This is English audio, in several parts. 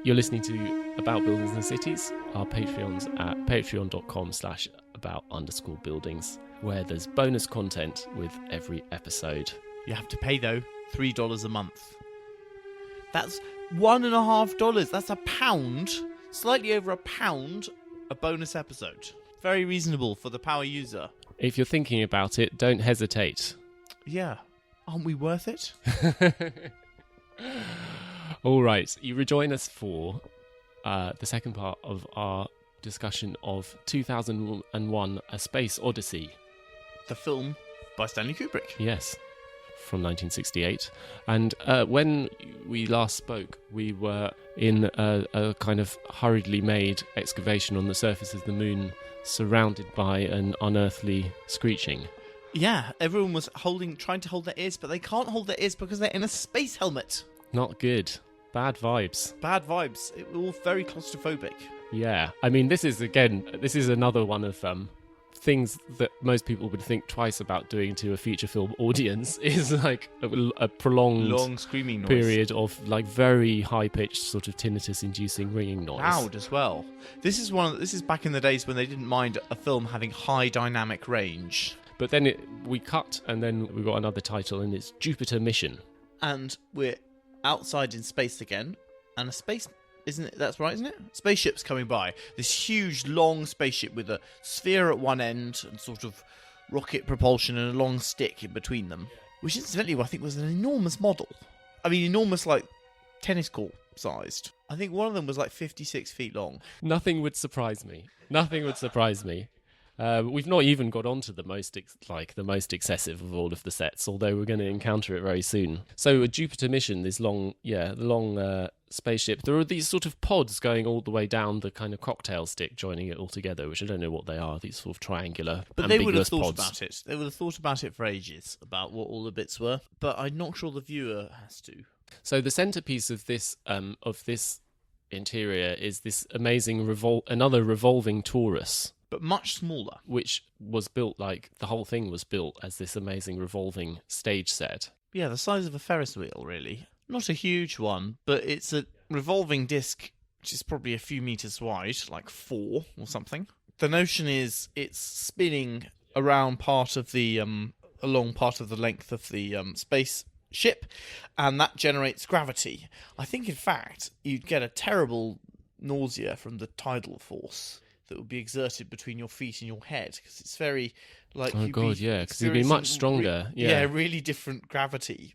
You're listening to About Buildings and Cities. Our Patreon's at patreon.com/about_buildings, where there's bonus content with every episode. You have to pay, though, $3 a month. That's $1.50. That's £1, slightly over £1 a bonus episode. Very reasonable for the power user. If you're thinking about it, don't hesitate. Yeah. Aren't we worth it? All right, you rejoin us for the second part of our discussion of 2001: A Space Odyssey. The film by Stanley Kubrick. Yes, from 1968. And when we last spoke, we were in a kind of hurriedly made excavation on the surface of the moon, surrounded by an unearthly screeching. Yeah, everyone was trying to hold their ears, but they can't hold their ears because they're in a space helmet. Not good. Bad vibes. Bad vibes. It was all very claustrophobic. Yeah. I mean, this is another one of things that most people would think twice about doing to a feature film audience, is like a prolonged long screaming noise. Period of like very high-pitched sort of tinnitus-inducing ringing noise. Loud as well. This is back in the days when they didn't mind a film having high dynamic range. But then we cut, and then we got another title, and it's Jupiter Mission. And we're outside in space again, and that's right, isn't it? Spaceship's coming by. This huge, long spaceship with a sphere at one end and sort of rocket propulsion and a long stick in between them, which incidentally I think was an enormous model. I mean, enormous, like tennis court sized. I think one of them was like 56 feet long. Nothing would surprise me. We've not even got onto the most excessive of all of the sets, although we're going to encounter it very soon. So a Jupiter Mission, this long spaceship, there are these sort of pods going all the way down the kind of cocktail stick, joining it all together, which I don't know what they are, these sort of triangular, but they would have thought pods. about it. They would have thought about it for ages, about what all the bits were, but I'm not sure the viewer has to. So the centerpiece of this interior is this amazing another revolving torus, but much smaller, which was built the whole thing was built as this amazing revolving stage set. Yeah, the size of a Ferris wheel, really. Not a huge one, but it's a revolving disc, which is probably a few meters wide, like 4 or something. The notion is it's spinning around along part of the length of the spaceship, and that generates gravity. I think, in fact, you'd get a terrible nausea from the tidal force that would be exerted between your feet and your head, because it's very like because you'd be much stronger. Really different gravity,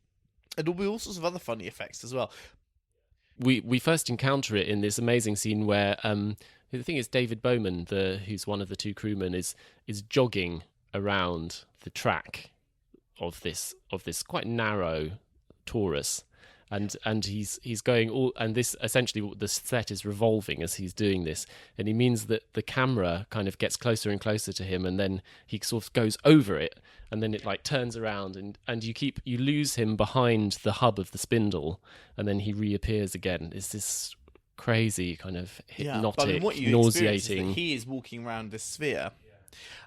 and there'll be all sorts of other funny effects as well. We first encounter it in this amazing scene where the thing is David Bowman, who's one of the two crewmen, is jogging around the track of this quite narrow torus. And he's going all, and this essentially the set is revolving as he's doing this, and he means that the camera kind of gets closer and closer to him, and then he sort of goes over it, and then it like turns around, and you lose him behind the hub of the spindle, and then he reappears again. It's this crazy kind of hypnotic, nauseating. He is walking around this sphere,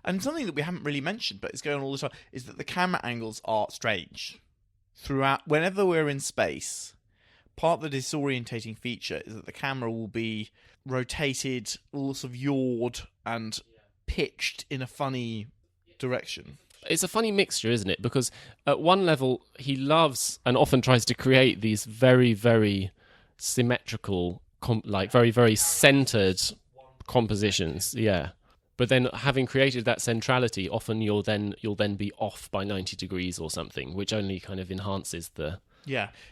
and something that we haven't really mentioned, but is going on all the time, is that the camera angles are strange. Throughout, whenever we're in space, part of the disorientating feature is that the camera will be rotated, all sort of yawed and pitched in a funny direction. It's a funny mixture, isn't it? Because at one level, he loves and often tries to create these very, very symmetrical, very, very centered compositions. Yeah. But then, having created that centrality, often you'll then be off by 90 degrees or something, which only kind of enhances the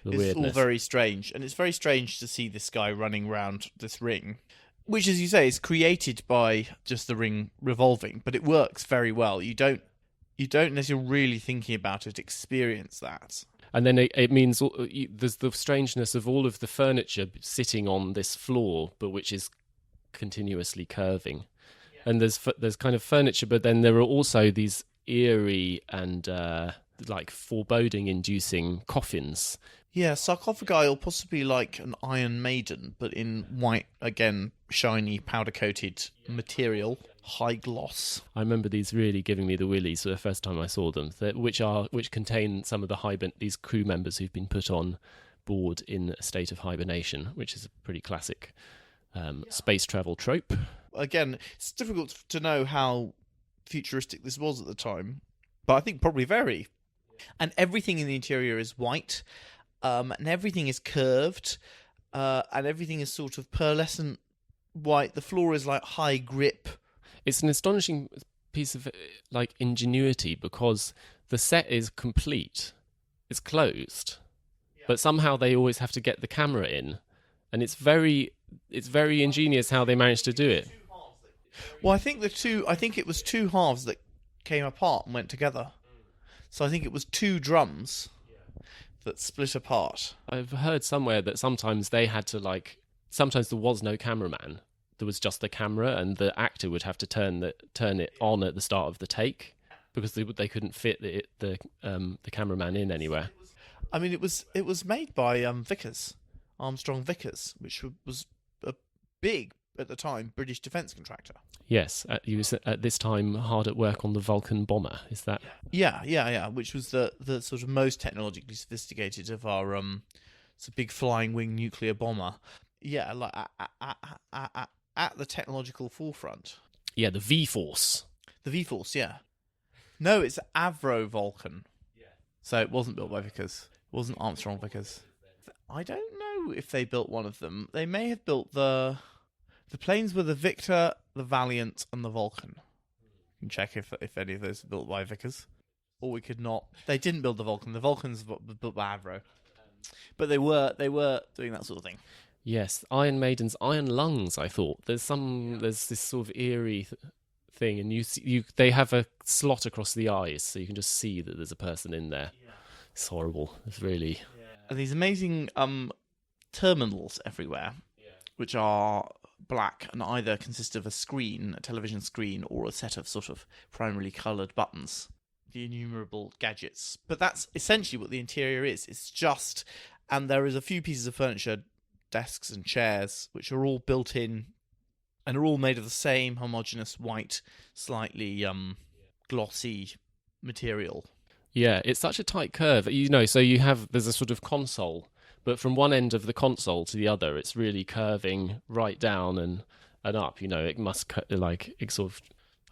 weirdness. It's all very strange, and it's very strange to see this guy running around this ring, which, as you say, is created by just the ring revolving, but it works very well. You don't, unless you're really thinking about it, experience that. And then it means there's the strangeness of all of the furniture sitting on this floor, but which is continuously curving. And there's kind of furniture, but then there are also these eerie and foreboding-inducing coffins. Yeah, sarcophagi, or possibly like an Iron Maiden, but in white, again, shiny, powder-coated material, high gloss. I remember these really giving me the willies the first time I saw them, which contain some of the these crew members who've been put on board in a state of hibernation, which is a pretty classic space travel trope. Again, it's difficult to know how futuristic this was at the time, but I think probably very. And everything in the interior is white, and everything is curved, and everything is sort of pearlescent white. The floor is like high grip. It's an astonishing piece of like ingenuity because the set is complete. It's closed, but somehow they always have to get the camera in, and it's very ingenious how they managed to do it. Well, I think it was two halves that came apart and went together. So I think it was two drums that split apart. I've heard somewhere that sometimes they had to sometimes there was no cameraman. There was just the camera, and the actor would have to turn it on at the start of the take because they couldn't fit the cameraman in anywhere. I mean, it was made by Armstrong Vickers, which was a big, at the time, British defence contractor. Yes, he was at this time hard at work on the Vulcan bomber. Is that? Yeah. Which was the sort of most technologically sophisticated of our it's a big flying wing nuclear bomber. Yeah, like at the technological forefront. Yeah, the V-Force. The V-Force, yeah. No, it's Avro Vulcan. Yeah. So it wasn't built by Vickers. It wasn't Armstrong Vickers. I don't know if they built one of them. They may have built the planes were the Victor, the Valiant, and the Vulcan. You can check if any of those were built by Vickers. Or we could not. They didn't build the Vulcan. The Vulcan's built by Avro. But they were doing that sort of thing. Yes, Iron Maiden's Iron Lungs. I thought there's this sort of eerie thing, and they have a slot across the eyes, so you can just see that there's a person in there. Yeah. It's horrible. It's really and these amazing terminals everywhere, which are black and either consist of a television screen, or a set of sort of primarily coloured buttons. The innumerable gadgets, but that's essentially what the interior is. It's just, and there is a few pieces of furniture, desks and chairs, which are all built in and are all made of the same homogeneous white, slightly glossy material. Yeah, it's such a tight curve. So there's a sort of console, but from one end of the console to the other, it's really curving right down and up. It must it sort of,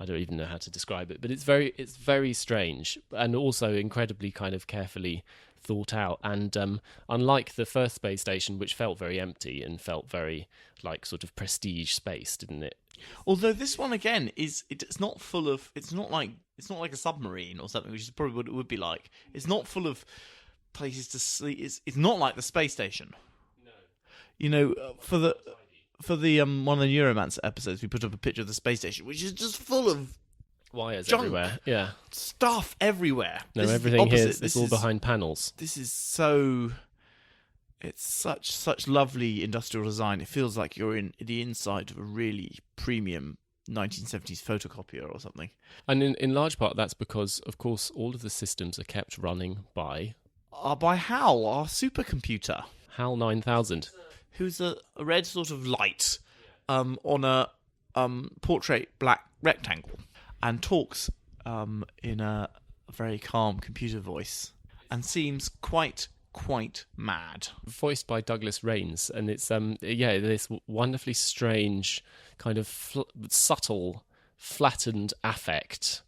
I don't even know how to describe it, but it's very strange and also incredibly kind of carefully thought out. And unlike the first space station, which felt very empty and felt very like sort of prestige space, didn't it? Although this one again it's not full of, it's not like a submarine or something, which is probably what it would be like. It's not full of places to sleep. It's not like the space station. No. For the one of the Neuromancer episodes, we put up a picture of the space station, which is just full of wires junk, everywhere. Yeah, stuff everywhere. No, everything here is all behind panels. This is so. It's such lovely industrial design. It feels like you're in the inside of a really premium 1970s photocopier or something. And in large part, that's because, of course, all of the systems are kept running by HAL, our supercomputer. HAL 9000. Who's a red sort of light on a portrait black rectangle, and talks in a very calm computer voice, and seems quite mad. Voiced by Douglas Rains, and it's this wonderfully strange kind of subtle, flattened affect.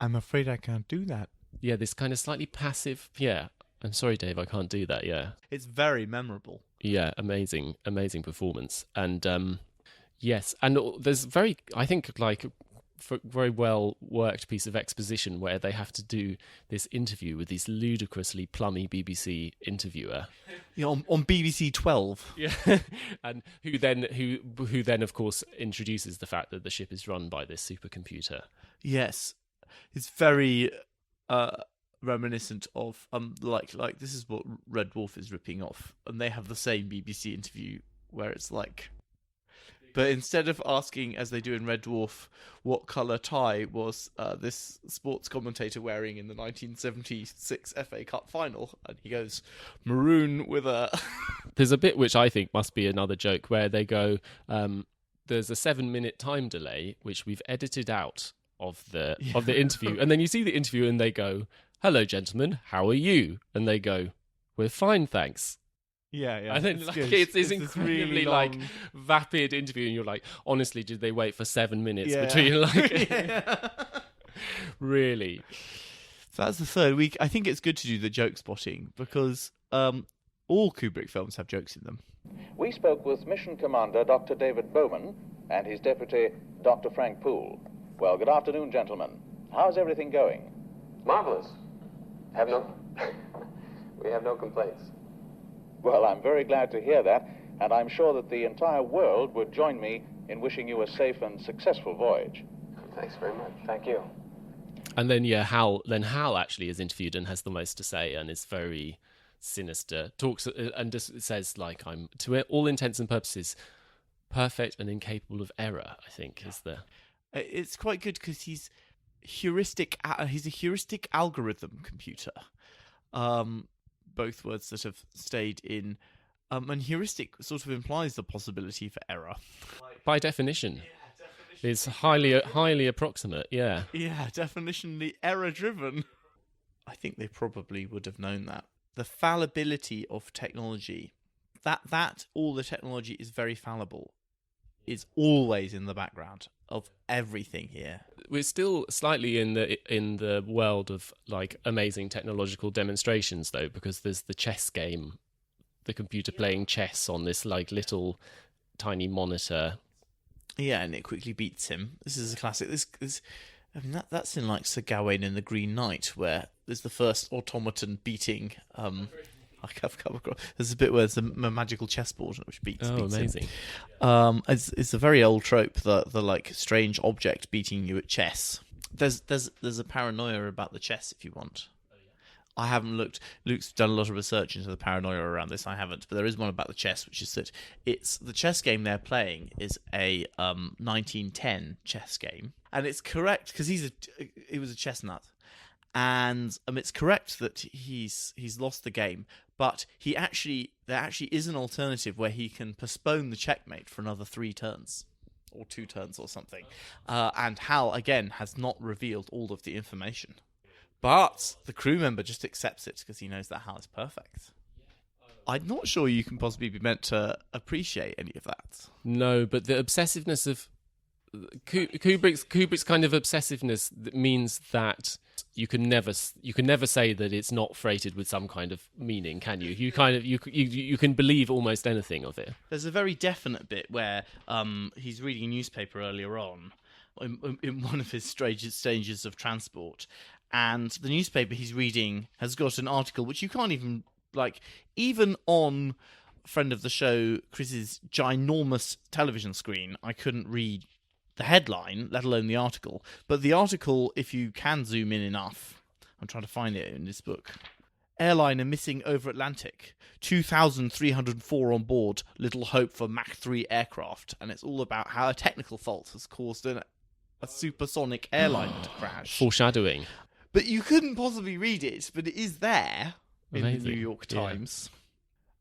I'm afraid I can't do that. Yeah, this kind of slightly passive. Yeah, I'm sorry, Dave, I can't do that. Yeah, it's very memorable. Yeah, amazing performance, and yes, and there's very very well worked piece of exposition where they have to do this interview with this ludicrously plummy BBC interviewer. Yeah, on BBC 12. Yeah, and who then of course introduces the fact that the ship is run by this supercomputer. Yes, it's very reminiscent of like this is what Red Dwarf is ripping off, and they have the same BBC interview where it's like. But instead of asking, as they do in Red Dwarf, what colour tie was this sports commentator wearing in the 1976 FA Cup final, and he goes, maroon with a... There's a bit which I think must be another joke where they go, there's a 7-minute time delay, which we've edited out of the interview. And then you see the interview and they go, hello, gentlemen, how are you? And they go, we're fine, thanks. Yeah, And then it's this incredibly really long... vapid interview, and you're like, honestly, did they wait for 7 minutes Yeah. between Really? So that's the third week. I think it's good to do the joke spotting because all Kubrick films have jokes in them. We spoke with Mission Commander Dr. David Bowman and his deputy, Dr. Frank Poole. Well, good afternoon, gentlemen. How's everything going? Marvelous. We have no complaints. Well, I'm very glad to hear that, and I'm sure that the entire world would join me in wishing you a safe and successful voyage. Thanks very much. Thank you. And then, Hal actually is interviewed and has the most to say and is very sinister. Talks and just says, like, I'm, to all intents and purposes, perfect and incapable of error, I think, is the... It's quite good because he's a heuristic algorithm computer. Both words that have stayed in. And heuristic sort of implies the possibility for error. By definition. It's highly approximate, yeah. Yeah, definitionally error-driven. I think they probably would have known that. The fallibility of technology, that all the technology is very fallible, is always in the background of everything here. We're still slightly in the world of like amazing technological demonstrations though, because there's the chess game, the computer playing chess on this like little tiny monitor. Yeah, and it quickly beats him. This is a classic. That's in like Sir Gawain and the Green Knight, where there's the first automaton beating. I've come across. There's a bit where there's a magical chessboard which beats. Oh, amazing! Him. It's a very old trope, the like strange object beating you at chess. There's a paranoia about the chess if you want. I haven't looked. Luke's done a lot of research into the paranoia around this. I haven't, but there is one about the chess, which is that it's the chess game they're playing is a 1910 chess game, and it's correct because he was a chess nut, and it's correct that he's lost the game, but there actually is an alternative where he can postpone the checkmate for another 3 turns. Or 2 turns or something, and Hal again has not revealed all of the information. But the crew member just accepts it because he knows that Hal is perfect. I'm not sure you can possibly be meant to appreciate any of that. No, but the obsessiveness of Kubrick's kind of obsessiveness means that you can never say that it's not freighted with some kind of meaning, can you? You can believe almost anything of it. There's a very definite bit where he's reading a newspaper earlier on in one of his stages of transport. And the newspaper he's reading has got an article which you can't even, even on friend of the show, Chris's ginormous television screen, I couldn't read the headline, let alone the article. But the article, if you can zoom in enough, I'm trying to find it in this book. Airliner missing over Atlantic. 2,304 on board. Little hope for Mach 3 aircraft. And it's all about how a technical fault has caused a supersonic airliner to crash. Foreshadowing. But you couldn't possibly read it, but it is there in the New York Times. Yeah.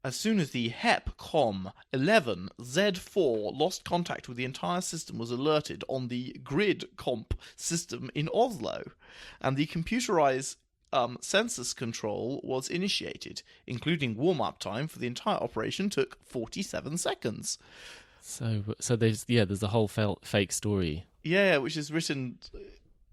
As soon as the HEPCOM 11 Z4 lost contact with the entire system was alerted on the grid comp system in Oslo, and the computerized census control was initiated, including warm-up time for the entire operation took 47 seconds. So there's a whole fake story. Yeah, which is written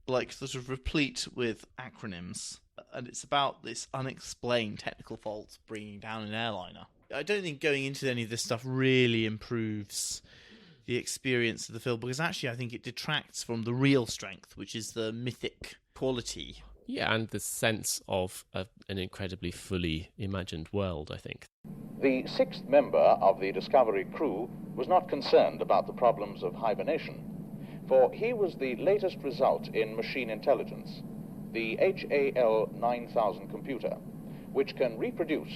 sort of replete with acronyms, and it's about this unexplained technical fault bringing down an airliner. I don't think going into any of this stuff really improves the experience of the film, because actually I think it detracts from the real strength, which is the mythic quality. Yeah, and the sense of an incredibly fully imagined world, I think. The 6th member of the Discovery crew was not concerned about the problems of hibernation, for he was the latest result in machine intelligence, the HAL 9000 computer, which can reproduce,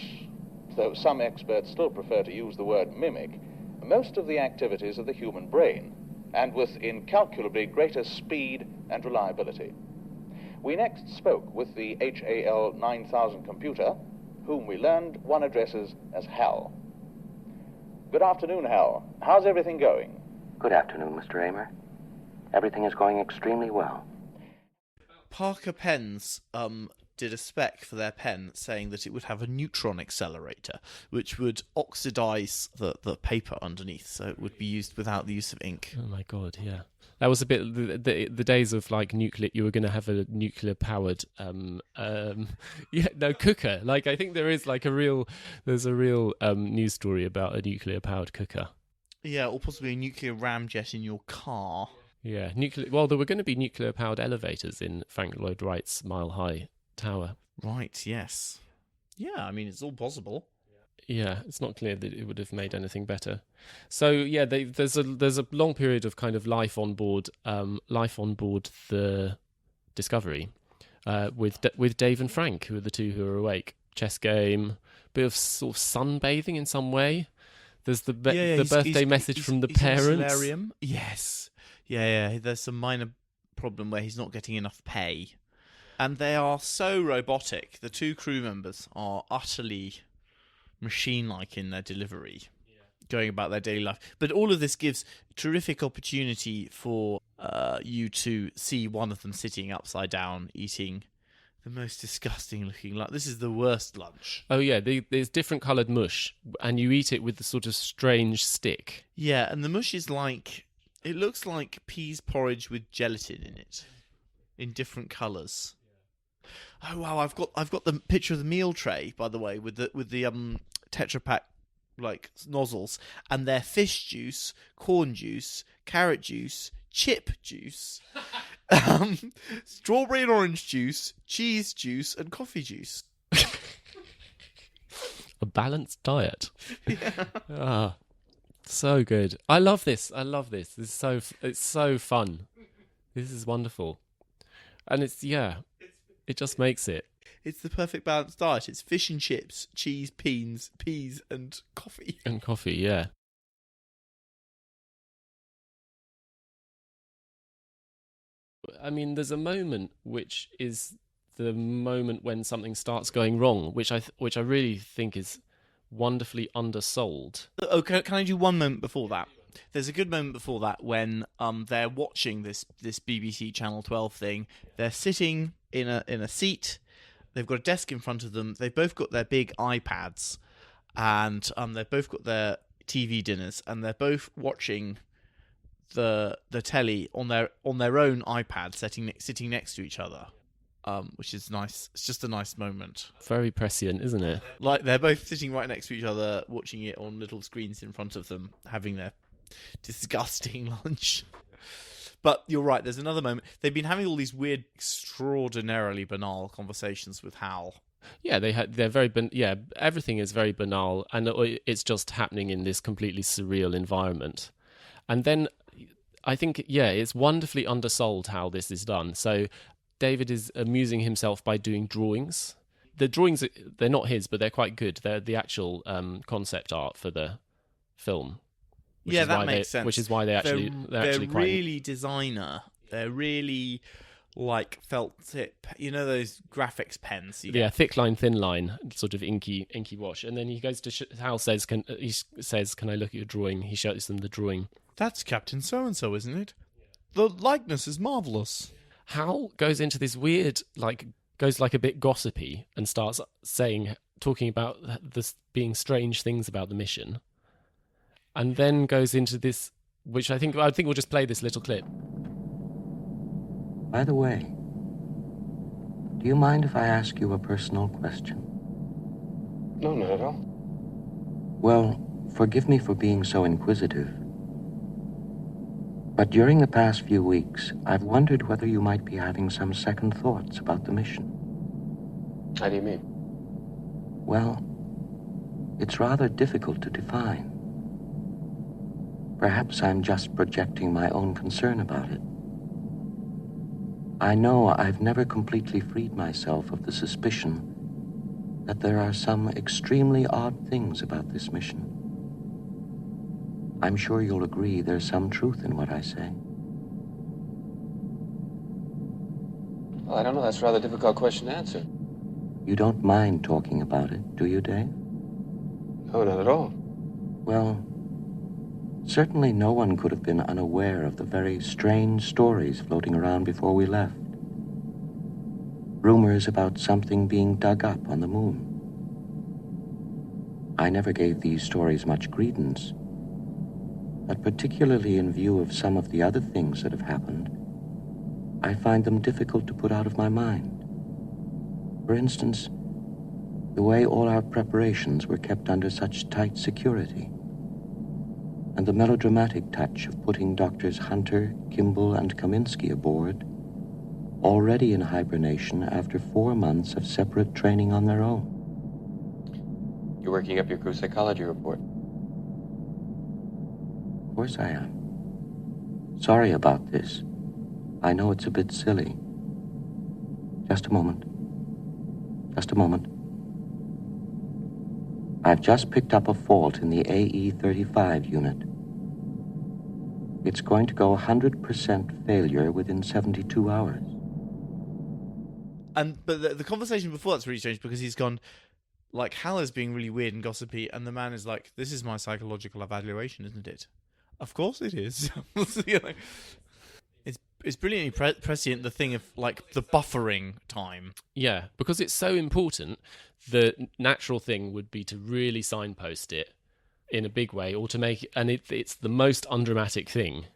though some experts still prefer to use the word mimic, most of the activities of the human brain, and with incalculably greater speed and reliability. We next spoke with the HAL 9000 computer, whom we learned one addresses as Hal. Good afternoon, Hal. How's everything going? Good afternoon, Mr. Amer. Everything is going extremely well. Parker Penn's did a spec for their pen saying that it would have a neutron accelerator, which would oxidize the paper underneath, so it would be used without the use of ink. Oh my god, yeah. That was a bit the days of like nuclear. You were going to have a nuclear powered, cooker. Like I think there's a real news story about a nuclear powered cooker. Yeah, or possibly a nuclear ramjet in your car. Yeah, nuclear. Well, there were going to be nuclear powered elevators in Frank Lloyd Wright's Mile High Tower. Right. Yes. Yeah. I mean, it's all possible. Yeah, it's not clear that it would have made anything better. So yeah, there's a long period of kind of life on board the Discovery, with Dave and Frank, who are the two who are awake. Chess game, bit of sort of sunbathing in some way. There's the birthday message from the parents. In solarium. Yes. Yeah. There's some minor problem where he's not getting enough pay, and they are so robotic. The two crew members are utterly machine-like in their delivery, going about their daily life. But all of this gives terrific opportunity for you to see one of them sitting upside down eating the most disgusting looking lunch. This is the worst lunch. Oh yeah, there's different coloured mush, and you eat it with the sort of strange stick. Yeah, and the mush is like, it looks like peas porridge with gelatin in it, in different colours. Oh wow, I've got the picture of the meal tray, by the way, with the Tetra Pak like nozzles, and they're fish juice, corn juice, carrot juice, chip juice, strawberry and orange juice, cheese juice, and coffee juice. A balanced diet. Yeah. So good. I love this. It's so fun. This is wonderful, and it just makes it. It's the perfect balanced diet. It's fish and chips, cheese, peas, and coffee. And coffee, yeah. I mean, there's a moment which is the moment when something starts going wrong, which I really think is wonderfully undersold. Oh, can I do one moment before that? There's a good moment before that when they're watching this BBC Channel 12 thing. They're sitting in a seat. They've got a desk in front of them. They've both got their big iPads, and they've both got their TV dinners, and they're both watching the telly on their own iPad, sitting next to each other, which is nice. It's just a nice moment. Very prescient, isn't it? Like they're both sitting right next to each other, watching it on little screens in front of them, having their disgusting lunch. But you're right, there's another moment. They've been having all these weird, extraordinarily banal conversations with Hal. Yeah, they're very everything is very banal, and it's just happening in this completely surreal environment. And then I think it's wonderfully undersold how this is done. So David is amusing himself by doing drawings. The drawings, they're not his, but they're quite good. They're the actual concept art for the film. That makes sense. Which is why they're actually quite really designer. They're really like felt tip. You know those graphics pens. Thick line, thin line, sort of inky wash. And then he goes to Hal says, "Can I look at your drawing?" He shows them the drawing. That's Captain So and So, isn't it? The likeness is marvelous. Hal goes into this weird, goes a bit gossipy and starts talking about this being strange things about the mission. And then goes into this, which I think we'll just play this little clip. By the way, do you mind if I ask you a personal question? No, not at all. Well, forgive me for being so inquisitive. But during the past few weeks, I've wondered whether you might be having some second thoughts about the mission. How do you mean? Well, it's rather difficult to define. Perhaps I'm just projecting my own concern about it. I know I've never completely freed myself of the suspicion that there are some extremely odd things about this mission. I'm sure you'll agree there's some truth in what I say. Well, I don't know. That's a rather difficult question to answer. You don't mind talking about it, do you, Dave? No, not at all. Well, certainly no one could have been unaware of the very strange stories floating around before we left. rumors about something being dug up on the moon. I never gave these stories much credence, but particularly in view of some of the other things that have happened, I find them difficult to put out of my mind. For instance, the way all our preparations were kept under such tight security, and the melodramatic touch of putting Doctors Hunter, Kimball, and Kaminsky aboard, already in hibernation after 4 months of separate training on their own. You're working up your crew psychology report. Of course I am. Sorry about this. I know it's a bit silly. Just a moment. Just a moment. I've just picked up a fault in the AE-35 unit. It's going to go 100% failure within 72 hours. But the conversation before that's really strange because he's gone, like, Hal is being really weird and gossipy, and the man is like, this is my psychological evaluation, isn't it? Of course it is. It's brilliantly prescient, the thing of, like, the buffering time. Yeah, because it's so important, the natural thing would be to really signpost it in a big way, or to make it, and it's the most undramatic thing.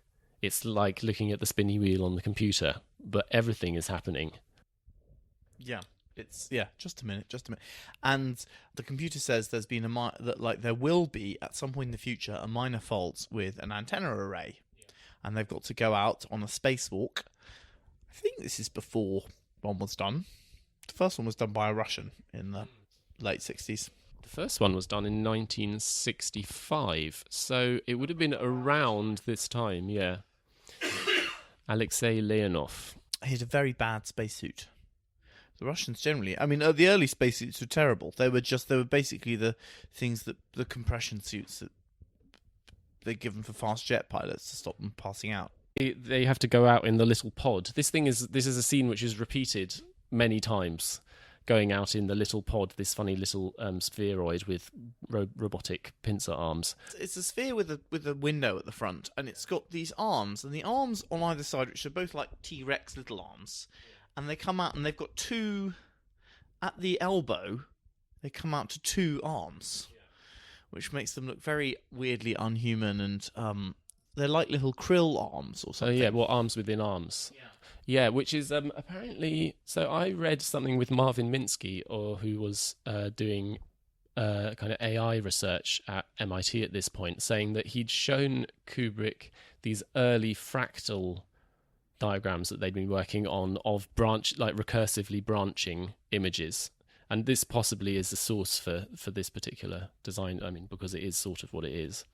It's like looking at the spinny wheel on the computer, but everything is happening. Yeah. Just a minute. And the computer says there's been there will be at some point in the future a minor fault with an antenna array, and they've got to go out on a spacewalk. I think this is before one was done. The first one was done by a Russian in the late 60s. The first one was done in 1965, so it would have been around this time, yeah. Alexei Leonov. He had a very bad spacesuit. The Russians generally, I mean, the early spacesuits were terrible. They were basically the things that the compression suits that they're given for fast jet pilots to stop them passing out. They have to go out in the little pod. This is a scene which is repeated many times. Going out in the little pod, this funny little spheroid with robotic pincer arms. It's a sphere with a window at the front, and it's got these arms, and the arms on either side, which are both like T-Rex little arms. And they come out, and they've got two at the elbow. They come out to two arms, which makes them look very weirdly unhuman. And they're like little krill arms or something. Oh yeah, well, arms within arms. Yeah, which is apparently. So I read something with Marvin Minsky, who was doing kind of AI research at MIT at this point, saying that he'd shown Kubrick these early fractal diagrams that they'd been working on of recursively branching images, and this possibly is the source for this particular design. I mean, because it is sort of what it is.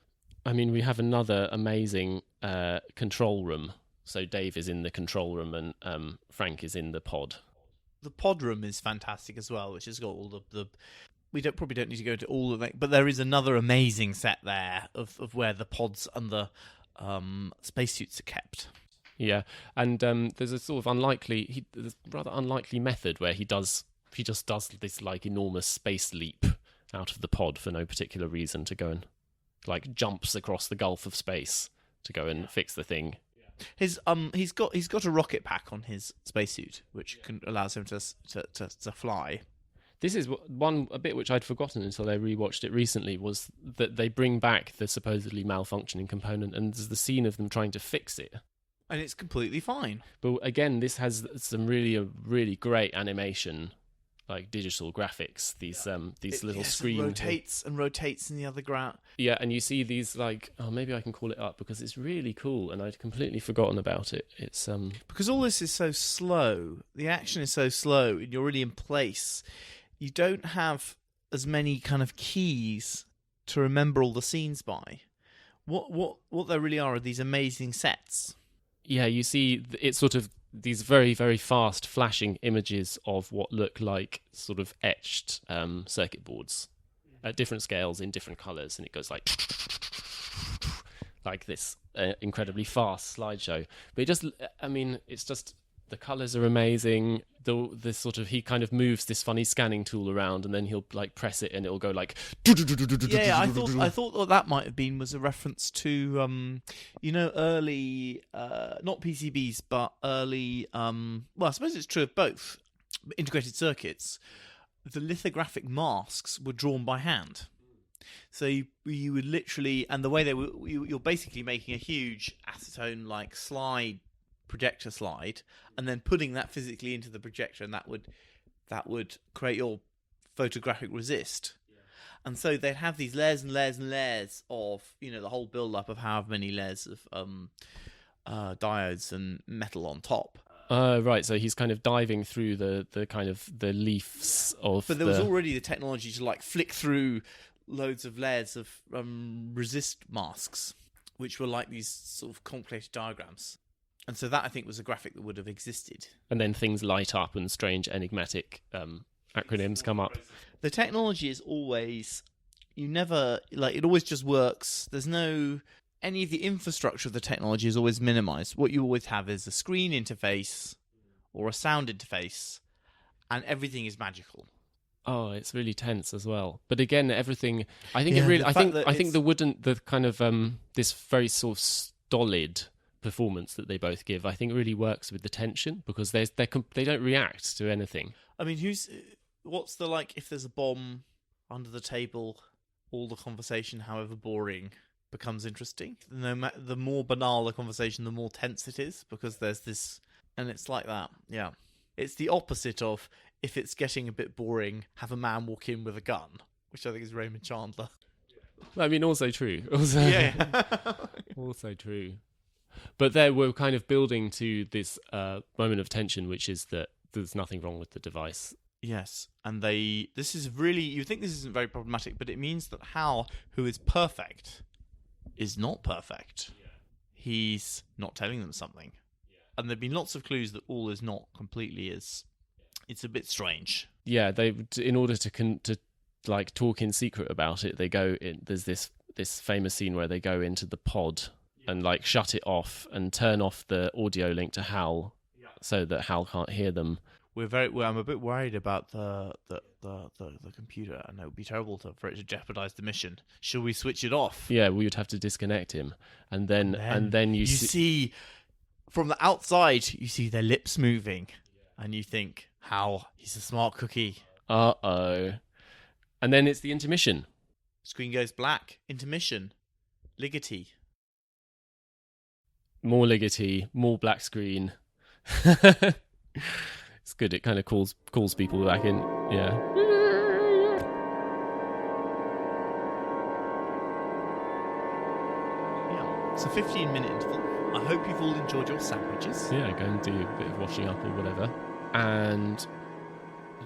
I mean, we have another amazing control room. So Dave is in the control room, and Frank is in the pod. The pod room is fantastic as well, which has got all the we probably don't need to go into all of that, but there is another amazing set there of where the pods and the spacesuits are kept. Yeah, and there's a sort of rather unlikely method where he just does this like enormous space leap out of the pod for no particular reason, to go and like jumps across the gulf of space to go and fix the thing. He's got a rocket pack on his spacesuit, which allows him to fly. This is a bit which I'd forgotten until I rewatched it recently, was that they bring back the supposedly malfunctioning component, and there's the scene of them trying to fix it. And it's completely fine. But again, this has some really great animation, like digital graphics. These little screens. Rotates in the other ground. Yeah, and you see these maybe I can call it up because it's really cool, and I'd completely forgotten about it. It's because all this is so slow. The action is so slow, and you're really in place. You don't have as many kind of keys to remember all the scenes by. What there really are these amazing sets. Yeah, you see it's sort of these very, very fast flashing images of what look like sort of etched circuit boards at different scales in different colours, and it goes like this incredibly fast slideshow. But it's just the colours are amazing. The sort of he kind of moves this funny scanning tool around, and then he'll like press it, and it'll go like. Yeah, I thought what that might have been was a reference to early not PCBs but early I suppose it's true of both. integrated circuits, the lithographic masks were drawn by hand. So you would literally, and the way they were, you're basically making a huge acetone-like projector slide, and then putting that physically into the projector, and that would create your photographic resist. And so they'd have these layers and layers and layers of, the whole build-up of however many layers of diodes and metal on top. Right, so he's kind of diving through the kind of the leaves of. But there was already the technology to flick through loads of layers of resist masks, which were like these sort of complicated diagrams. And so that, I think, was a graphic that would have existed. And then things light up and strange enigmatic acronyms come up. The technology is always, it always just works. There's any of the infrastructure of the technology is always minimized. What you always have is a screen interface or a sound interface, and everything is magical. Oh, it's really tense as well. But again, everything. I think the kind of this very sort of stolid performance that they both give, I think, really works with the tension because they don't react to anything. I mean, what's the if there's a bomb under the table, all the conversation, however boring, becomes interesting. The more banal the conversation, the more tense it is because there's this, and it's like that. Yeah, it's the opposite of if it's getting a bit boring, have a man walk in with a gun, which I think is Raymond Chandler. I mean, also true. Also true. But there we're kind of building to this moment of tension, which is that there's nothing wrong with the device. Yes, and this is really, you think this isn't very problematic, but it means that Hal, who is perfect, is not perfect. Yeah. He's not telling them something. Yeah. And there've been lots of clues that all is not completely as... It's a bit strange. Yeah, they in order to talk in secret about it, they go in, there's this famous scene where they go into the pod and shut it off and turn off the audio link to Hal so that Hal can't hear them. I'm a bit worried about the computer, and it would be terrible for it to jeopardize the mission. Should we switch it off? Yeah, we would have to disconnect him, and then you see from the outside, you see their lips moving, and you think, "How he's a smart cookie." And then it's the intermission. Screen goes black. Intermission. Ligety. More Ligety. More black screen. It's good. It kind of calls people back in. Yeah. Yeah. It's a 15-minute interval. I hope you've all enjoyed your sandwiches. Yeah, go and do a bit of washing up or whatever. And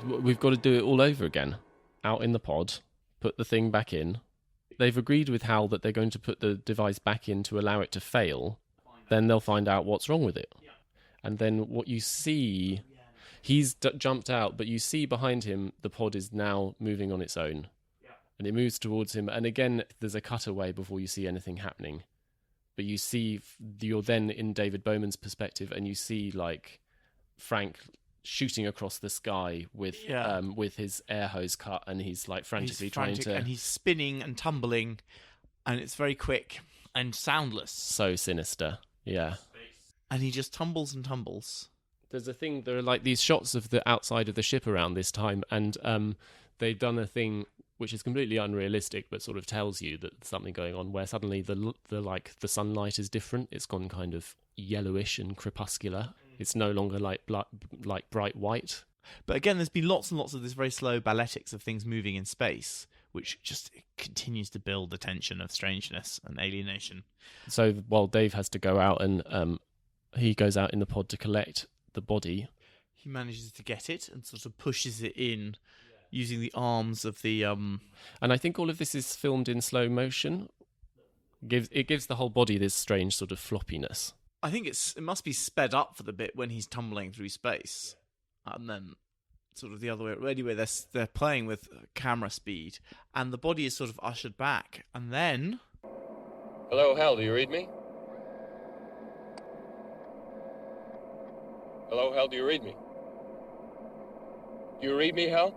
we've got to do it all over again. Out in the pod. Put the thing back in. They've agreed with Hal that they're going to put the device back in to allow it to fail. Then they'll find out what's wrong with it. And then what you see... He's jumped out, but you see behind him the pod is now moving on its own. Yeah. And it moves towards him. And again, there's a cutaway before you see anything happening. But you're then in David Bowman's perspective, and you see Frank shooting across the sky with his air hose cut, and he's frantically trying to... And he's spinning and tumbling, and it's very quick and soundless. So sinister, yeah. And he just tumbles and tumbles. There are these shots of the outside of the ship around this time, and they've done a thing which is completely unrealistic, but sort of tells you that there's something going on, where suddenly the sunlight is different. It's gone kind of yellowish and crepuscular. It's no longer like bright white. But again, there's been lots and lots of this very slow balletics of things moving in space, which just continues to build the tension of strangeness and alienation. So while Dave has to go out and he goes out in the pod to collect the body, he manages to get it and sort of pushes it in using the arms of the and I think all of this is filmed in slow motion. It gives the whole body this strange sort of floppiness. I think it must be sped up for the bit when he's tumbling through space, and then sort of the other way. Anyway, they're playing with camera speed, and the body is sort of ushered back, and then... Hello, Hal, do you read me? Hello, Hal, do you read me? Do you read me, Hal?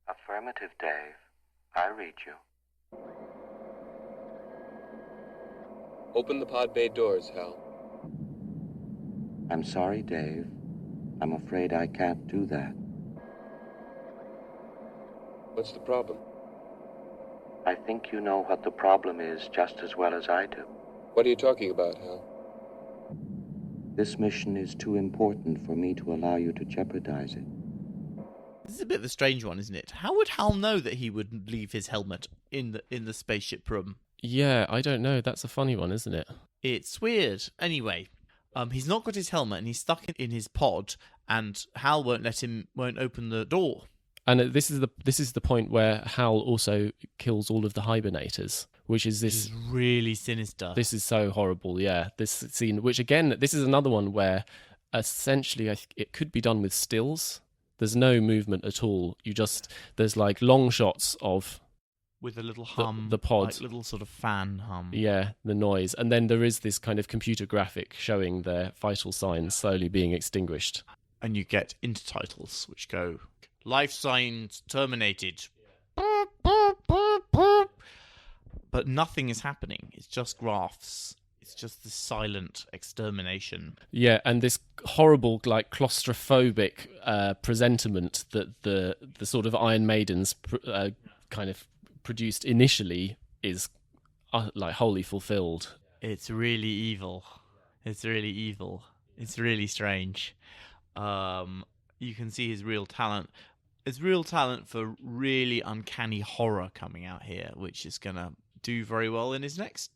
Affirmative, Dave. I read you. Open the pod bay doors, Hal. I'm sorry, Dave. I'm afraid I can't do that. What's the problem? I think you know what the problem is just as well as I do. What are you talking about, Hal? This mission is too important for me to allow you to jeopardize it. This is a bit of a strange one, isn't it? How would Hal know that he would leave his helmet in the spaceship room? Yeah, I don't know. That's a funny one, isn't it? It's weird. Anyway, he's not got his helmet and he's stuck in his pod, and Hal won't open the door. And this is the point where Hal also kills all of the hibernators, which is This is really sinister. This is so horrible. Yeah, this scene, which again, this is another one where essentially it could be done with stills. There's no movement at all. There's like long shots of with a little hum, the pod, like little sort of fan hum. Yeah, the noise, and then there is this kind of computer graphic showing their vital signs slowly being extinguished. And you get intertitles which go, "Life signs terminated." But nothing is happening. It's just graphs. It's just the silent extermination. Yeah, and this horrible, like, claustrophobic presentiment that the sort of Iron Maidens kind of produced initially is like wholly fulfilled. It's really evil. It's really evil. It's really strange. You can see his real talent. His real talent for really uncanny horror coming out here, which is going to do very well in his next,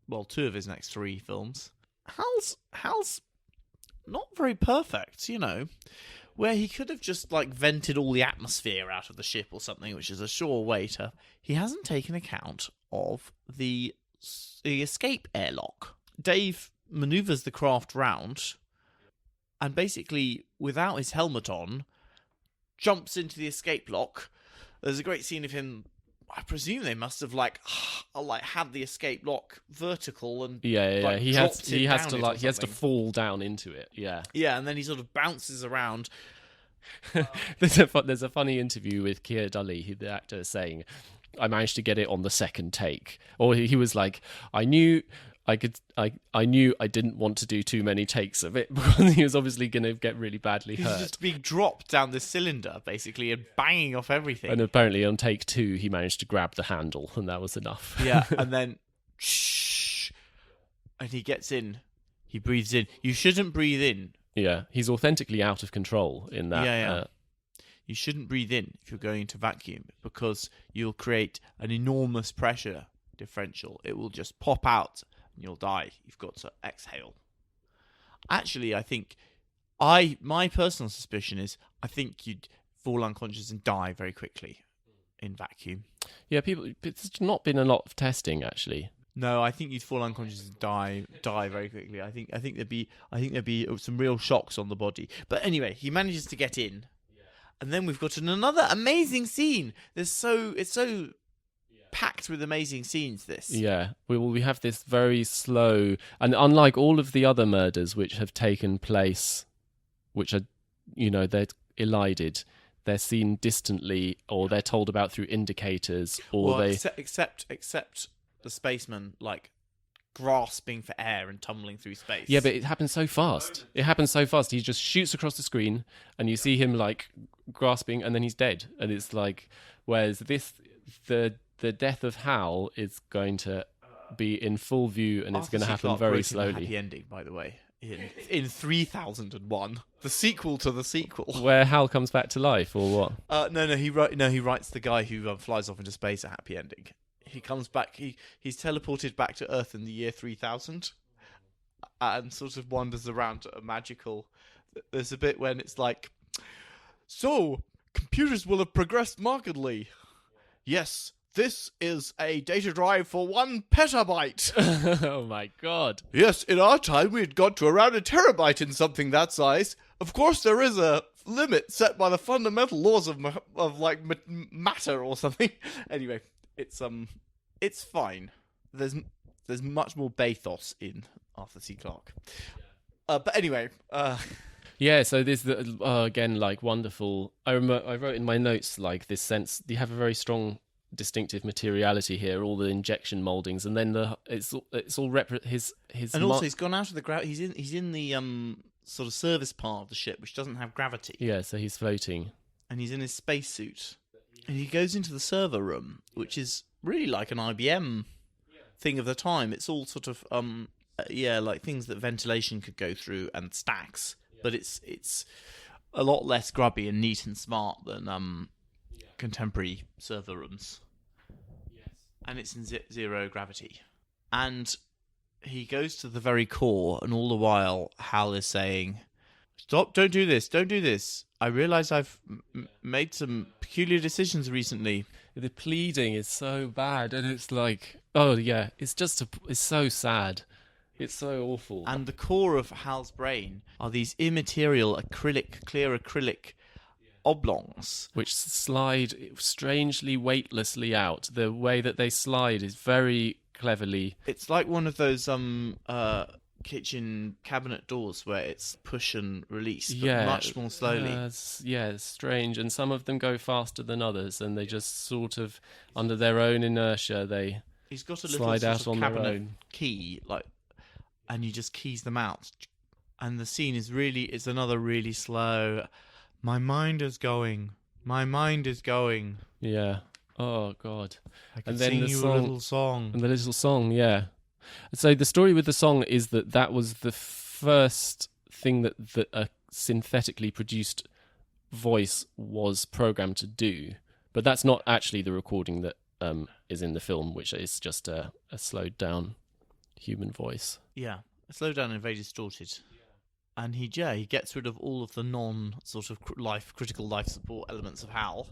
well, 2 of his next 3 films. Hal's not very perfect, you know, where he could have just like vented all the atmosphere out of the ship or something, which is a sure way to. He hasn't taken account of the escape airlock. Dave maneuvers the craft round, and basically, without his helmet on, jumps into the escape lock. There's a great scene of him. I presume they must have like had the escape lock vertical and He has to fall down into it. Yeah, and then he sort of bounces around. There's a funny interview with Keir Dulley, the actor, is saying, "I managed to get it on the second take," or he was like, "I knew I didn't want to do too many takes of it because he was obviously going to get really badly hurt." He's just being dropped down this cylinder, basically, and banging off everything. And apparently on take 2, he managed to grab the handle, and that was enough. Yeah, and then, shh, and he gets in. He breathes in. You shouldn't breathe in. Yeah, he's authentically out of control in that. Yeah. You shouldn't breathe in if you're going into vacuum, because you'll create an enormous pressure differential. It will just pop out and you'll die. You've got to exhale. Actually, I think my personal suspicion is I think you'd fall unconscious and die very quickly in vacuum. Yeah, it's not been a lot of testing actually. No, I think you'd fall unconscious and die very quickly. I think there'd be some real shocks on the body. But anyway, he manages to get in, and then we've got another amazing scene. It's so packed with amazing scenes. We have this very slow, and unlike all of the other murders which have taken place, which are, they're elided. They're seen distantly, or they're told about through indicators, or except the spaceman, like, grasping for air and tumbling through space. Yeah, but it happens so fast. He just shoots across the screen, and you see him, like, grasping, and then he's dead. And it's like, whereas the death of Hal is going to be in full view, and it's going to happen very slowly. Happy ending, by the way, in 3001, the sequel to the sequel, where Hal comes back to life, or what? No, he writes the guy who flies off into space a happy ending. He comes back. He's teleported back to Earth in the year 3000, and sort of wanders around a magical. There's a bit when it's like, so computers will have progressed markedly. Yes, this is a data drive for 1 petabyte. Oh my god! Yes, in our time we had got to around a terabyte in something that size. Of course, there is a limit set by the fundamental laws of matter or something. Anyway. It's fine. There's much more bathos in Arthur C. Clarke. But anyway, yeah. So this again, like, wonderful. I wrote in my notes, like, this sense you have a very strong, distinctive materiality here. All the injection moldings, and then it's all his. And also, he's gone out of the ground. He's in the sort of service part of the ship, which doesn't have gravity. Yeah, so he's floating. And he's in his spacesuit. And he goes into the server room, which is really like an IBM thing of the time. It's all sort of, like things that ventilation could go through and stacks. But it's a lot less grubby and neat and smart than contemporary server rooms. And it's in zero gravity. And he goes to the very core, and all the while Hal is saying, "Stop, don't do this, don't do this. I realise I've made some peculiar decisions recently." The pleading is so bad, and it's like, oh yeah, it's so sad. It's so awful. And the core of Hal's brain are these immaterial clear acrylic oblongs, which slide strangely weightlessly out. The way that they slide is very cleverly. It's like one of those kitchen cabinet doors where it's push and release, but much more slowly. It's strange. And some of them go faster than others, and they just sort of, under their own inertia, He's got a little slide out sort of on their cabinet own key, and you just keys them out. And the scene is another really slow. My mind is going. My mind is going. Yeah. Oh God. I can sing you a little song. And the little song, yeah. So the story with the song is that was the first thing that a synthetically produced voice was programmed to do. But that's not actually the recording that is in the film, which is just a slowed down human voice. Yeah, a slowed down and very distorted. And he gets rid of all of the non-sort of critical life support elements of Hal,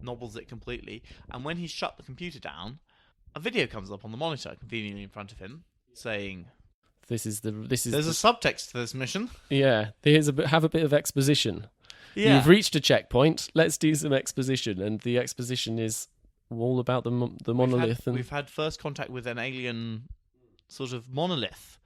nobbles it completely, and when he's shut the computer down, a video comes up on the monitor conveniently in front of him saying, There's a subtext to this mission. Yeah, have a bit of exposition. Yeah. You've reached a checkpoint, let's do some exposition, and the exposition is all about the monolith. We've had first contact with an alien sort of monolith.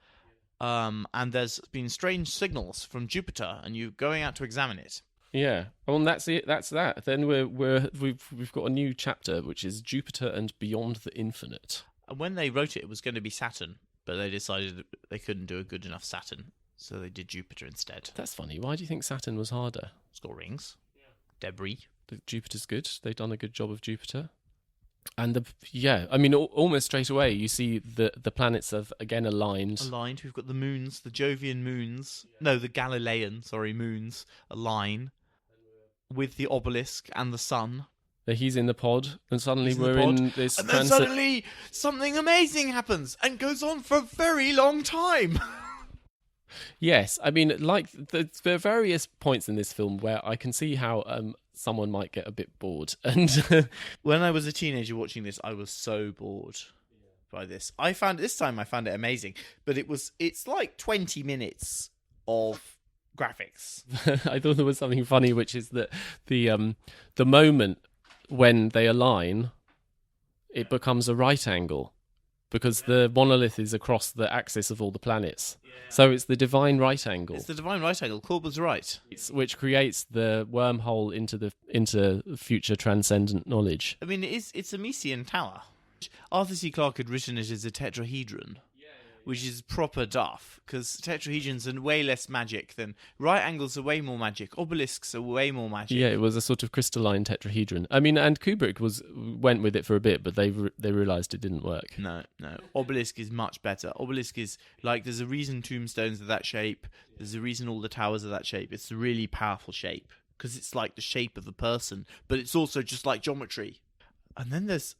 And there's been strange signals from Jupiter, and you're going out to examine it. Yeah, well, and that's it. That's that. Then we've got a new chapter, which is Jupiter and Beyond the Infinite. And when they wrote it, it was going to be Saturn, but they decided that they couldn't do a good enough Saturn, so they did Jupiter instead. That's funny. Why do you think Saturn was harder? It's got rings, debris. Jupiter's good. They've done a good job of Jupiter. And almost straight away you see the planets have again aligned. We've got the moons, the Jovian moons. No, the Galilean, moons align with the Obelisk and the Sun. He's in the pod, and suddenly in this. And then suddenly something amazing happens and goes on for a very long time. Yes, I mean, like there are various points in this film where I can see how someone might get a bit bored. And when I was a teenager watching this, I was so bored by this. I found it amazing, but it's like 20 minutes of graphics. I thought there was something funny, which is that the moment when they align, it becomes a right angle. Because the monolith is across the axis of all the planets. Yeah. So it's the divine right angle. It's the divine right angle. Corber's right. Which creates the wormhole into future transcendent knowledge. I mean, it's a Mesian tower. Arthur C. Clarke had written it as a tetrahedron, which is proper duff, because tetrahedrons are way less magic than... Right angles are way more magic. Obelisks are way more magic. Yeah, it was a sort of crystalline tetrahedron. I mean, and Kubrick went with it for a bit, but they realised it didn't work. No. Obelisk is much better. Obelisk is, there's a reason tombstones are that shape. There's a reason all the towers are that shape. It's a really powerful shape, because it's like the shape of a person, but it's also just like geometry. And then there's...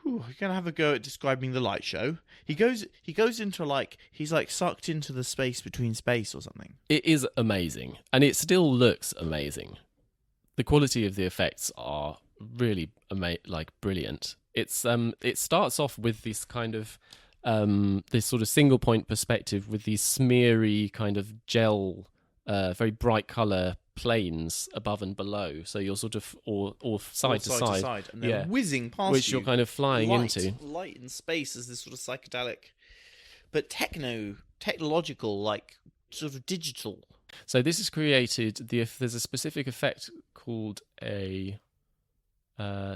we're going to have a go at describing the light show. He goes into he's sucked into the space between space or something. It is amazing, and it still looks amazing. The quality of the effects are really brilliant. It starts off with this kind of this sort of single point perspective with these smeary kind of gel, very bright colour planes above and below, so you're sort of or side to side, and they're whizzing past which you're kind of flying into. Light in space is this sort of psychedelic, but technological, sort of digital. So this is created. There's a specific effect called a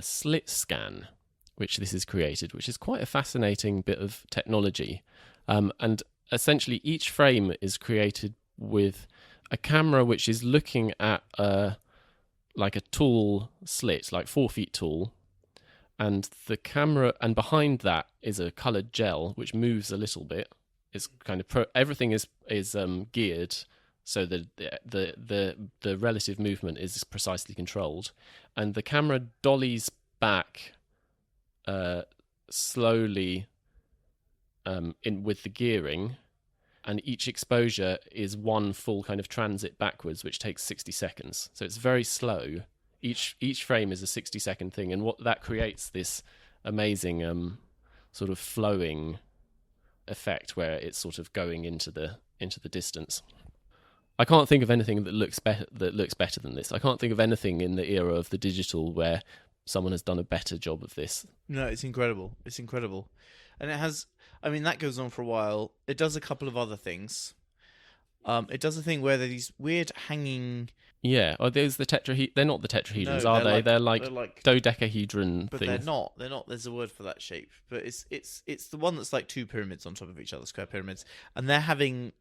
Slit Scan, which this is created, which is quite a fascinating bit of technology, and essentially each frame is created with a camera which is looking at like a tall slit, like 4 feet tall, and the camera, and behind that is a coloured gel which moves a little bit. It's kind of everything is geared so that the relative movement is precisely controlled, and the camera dollies back slowly in with the gearing, and each exposure is one full kind of transit backwards, which takes 60 seconds. So it's very slow. Each frame is a 60-second thing, and what that creates this amazing sort of flowing effect where it's sort of going into the distance. I can't think of anything that looks better than this. I can't think of anything in the era of the digital where someone has done a better job of this. No, it's incredible. It's incredible. And it has, I mean, that goes on for a while. It does a couple of other things. It does a thing where there are these weird hanging... Yeah, or there's the they're not the tetrahedrons, No, are they? they're They're like dodecahedron but things. they're not. They're not. There's a word for that shape. But it's the one that's like two pyramids on top of each other, square pyramids. And they're having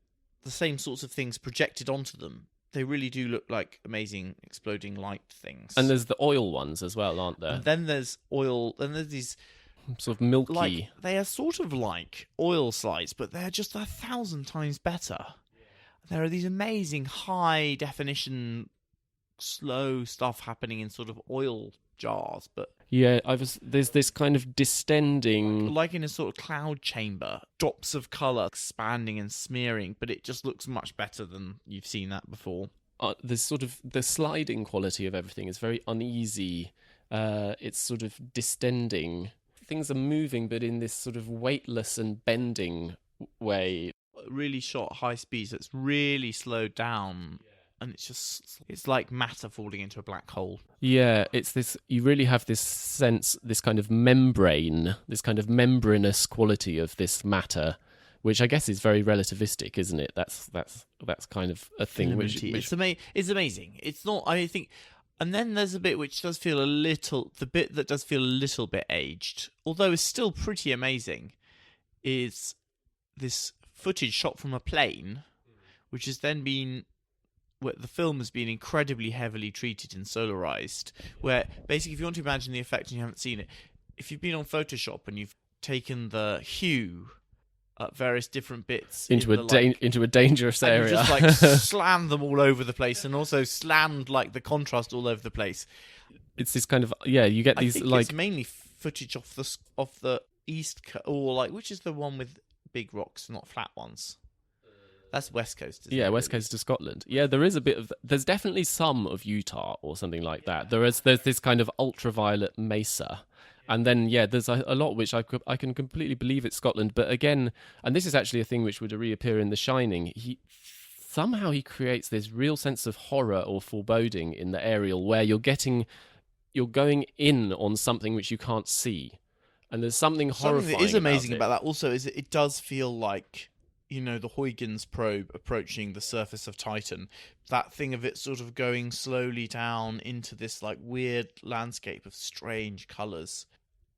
the same sorts of things projected onto them. They really do look like amazing exploding light things. And there's the oil ones as well, aren't there? And then there's oil. Then there's these... Sort of milky. Like, they are sort of like oil slides, but they're just 1,000 times better. There are these amazing high definition, slow stuff happening in sort of oil jars, but Yeah, there's this kind of distending, like in a sort of cloud chamber, drops of colour expanding and smearing, but it just looks much better than you've seen that before. this sort of the sliding quality of everything is very uneasy. It's sort of distending. Things are moving, but in this sort of weightless and bending way. Really shot high speed, so it's really slowed down. And it's like matter falling into a black hole. Yeah, it's this. You really have this sense, this kind of membrane, this kind of membranous quality of this matter, which I guess is very relativistic, isn't it? That's kind of a thing. Which it's amazing. It's not. I think. And then there's a bit which does feel the bit that does feel a little bit aged, although it's still pretty amazing, is this footage shot from a plane, which has then been, where the film has been incredibly heavily treated and solarized, where basically if you want to imagine the effect and you haven't seen it, if you've been on Photoshop and you've taken the hue at various different bits into a dangerous and area, you just like slammed them all over the place, and also slammed like the contrast all over the place. It's this kind of you get these I think like it's mainly footage off the east or like, which is the one with big rocks, not flat ones. That's West Coast. Yeah, West Coast of Scotland. Yeah, there is a bit of. There's definitely some of Utah or something like that. There's this kind of ultraviolet mesa, and then there's a lot which I can completely believe it's Scotland. But again, and this is actually a thing which would reappear in The Shining. He creates this real sense of horror or foreboding in the aerial, where you're going in on something which you can't see, and there's something horrifying. Something that is amazing about that also is that it does feel like, the Huygens probe approaching the surface of Titan. That thing of it sort of going slowly down into this like weird landscape of strange colours.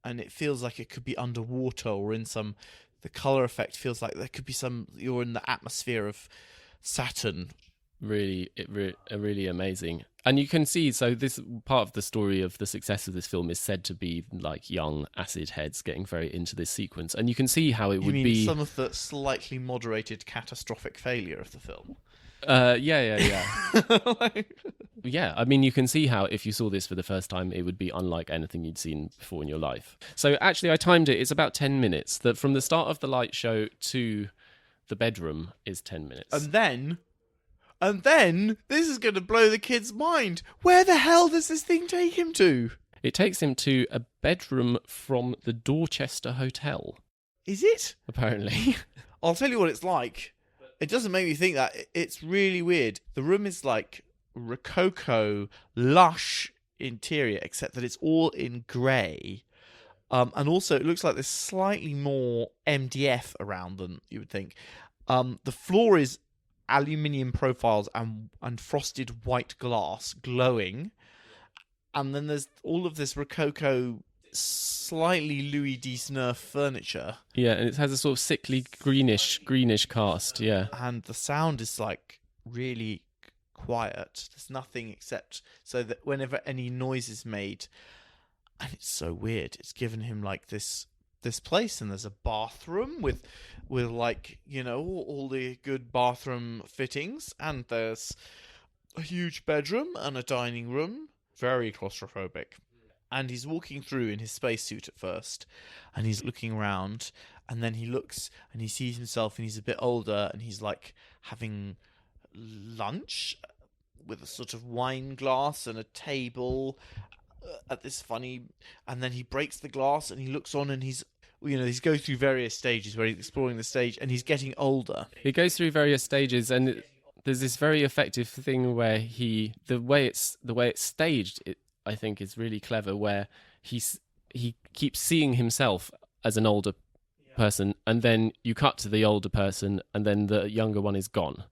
And it feels like it could be underwater or in the colour effect feels like there could be you're in the atmosphere of Saturn. Really amazing. And you can see, so this part of the story of the success of this film is said to be like young acid heads getting very into this sequence. And you can see how it would be some of the slightly moderated catastrophic failure of the film. Yeah. Yeah, I mean, you can see how if you saw this for the first time, it would be unlike anything you'd seen before in your life. So actually, I timed it. It's about 10 minutes. That from the start of the light show to the bedroom is 10 minutes. And then, this is going to blow the kid's mind. Where the hell does this thing take him to? It takes him to a bedroom from the Dorchester Hotel. Is it? Apparently. I'll tell you what it's like. It doesn't make me think that. It's really weird. The room is like rococo, lush interior, except that it's all in grey. And also, it looks like there's slightly more MDF around than you would think. The floor is aluminium profiles and frosted white glass glowing, and then there's all of this rococo, slightly Louis Snurf furniture. Yeah, and it has a sort of sickly greenish cast. Yeah, and the sound is like really quiet. There's nothing except so that whenever any noise is made, and it's so weird. It's given him like this place, and there's a bathroom with like, you know, all the good bathroom fittings, and there's a huge bedroom and a dining room. Very claustrophobic. And he's walking through in his spacesuit at first, and he's looking around, and then he looks and he sees himself, and he's a bit older, and he's like having lunch with a sort of wine glass and a table at this funny, and then he breaks the glass and he looks on, and he's goes through various stages where he's exploring the stage, and he's getting older. He goes through various stages, and there's this very effective thing where the way it's staged, I think, is really clever, where he keeps seeing himself as an older person, and then you cut to the older person, and then the younger one is gone.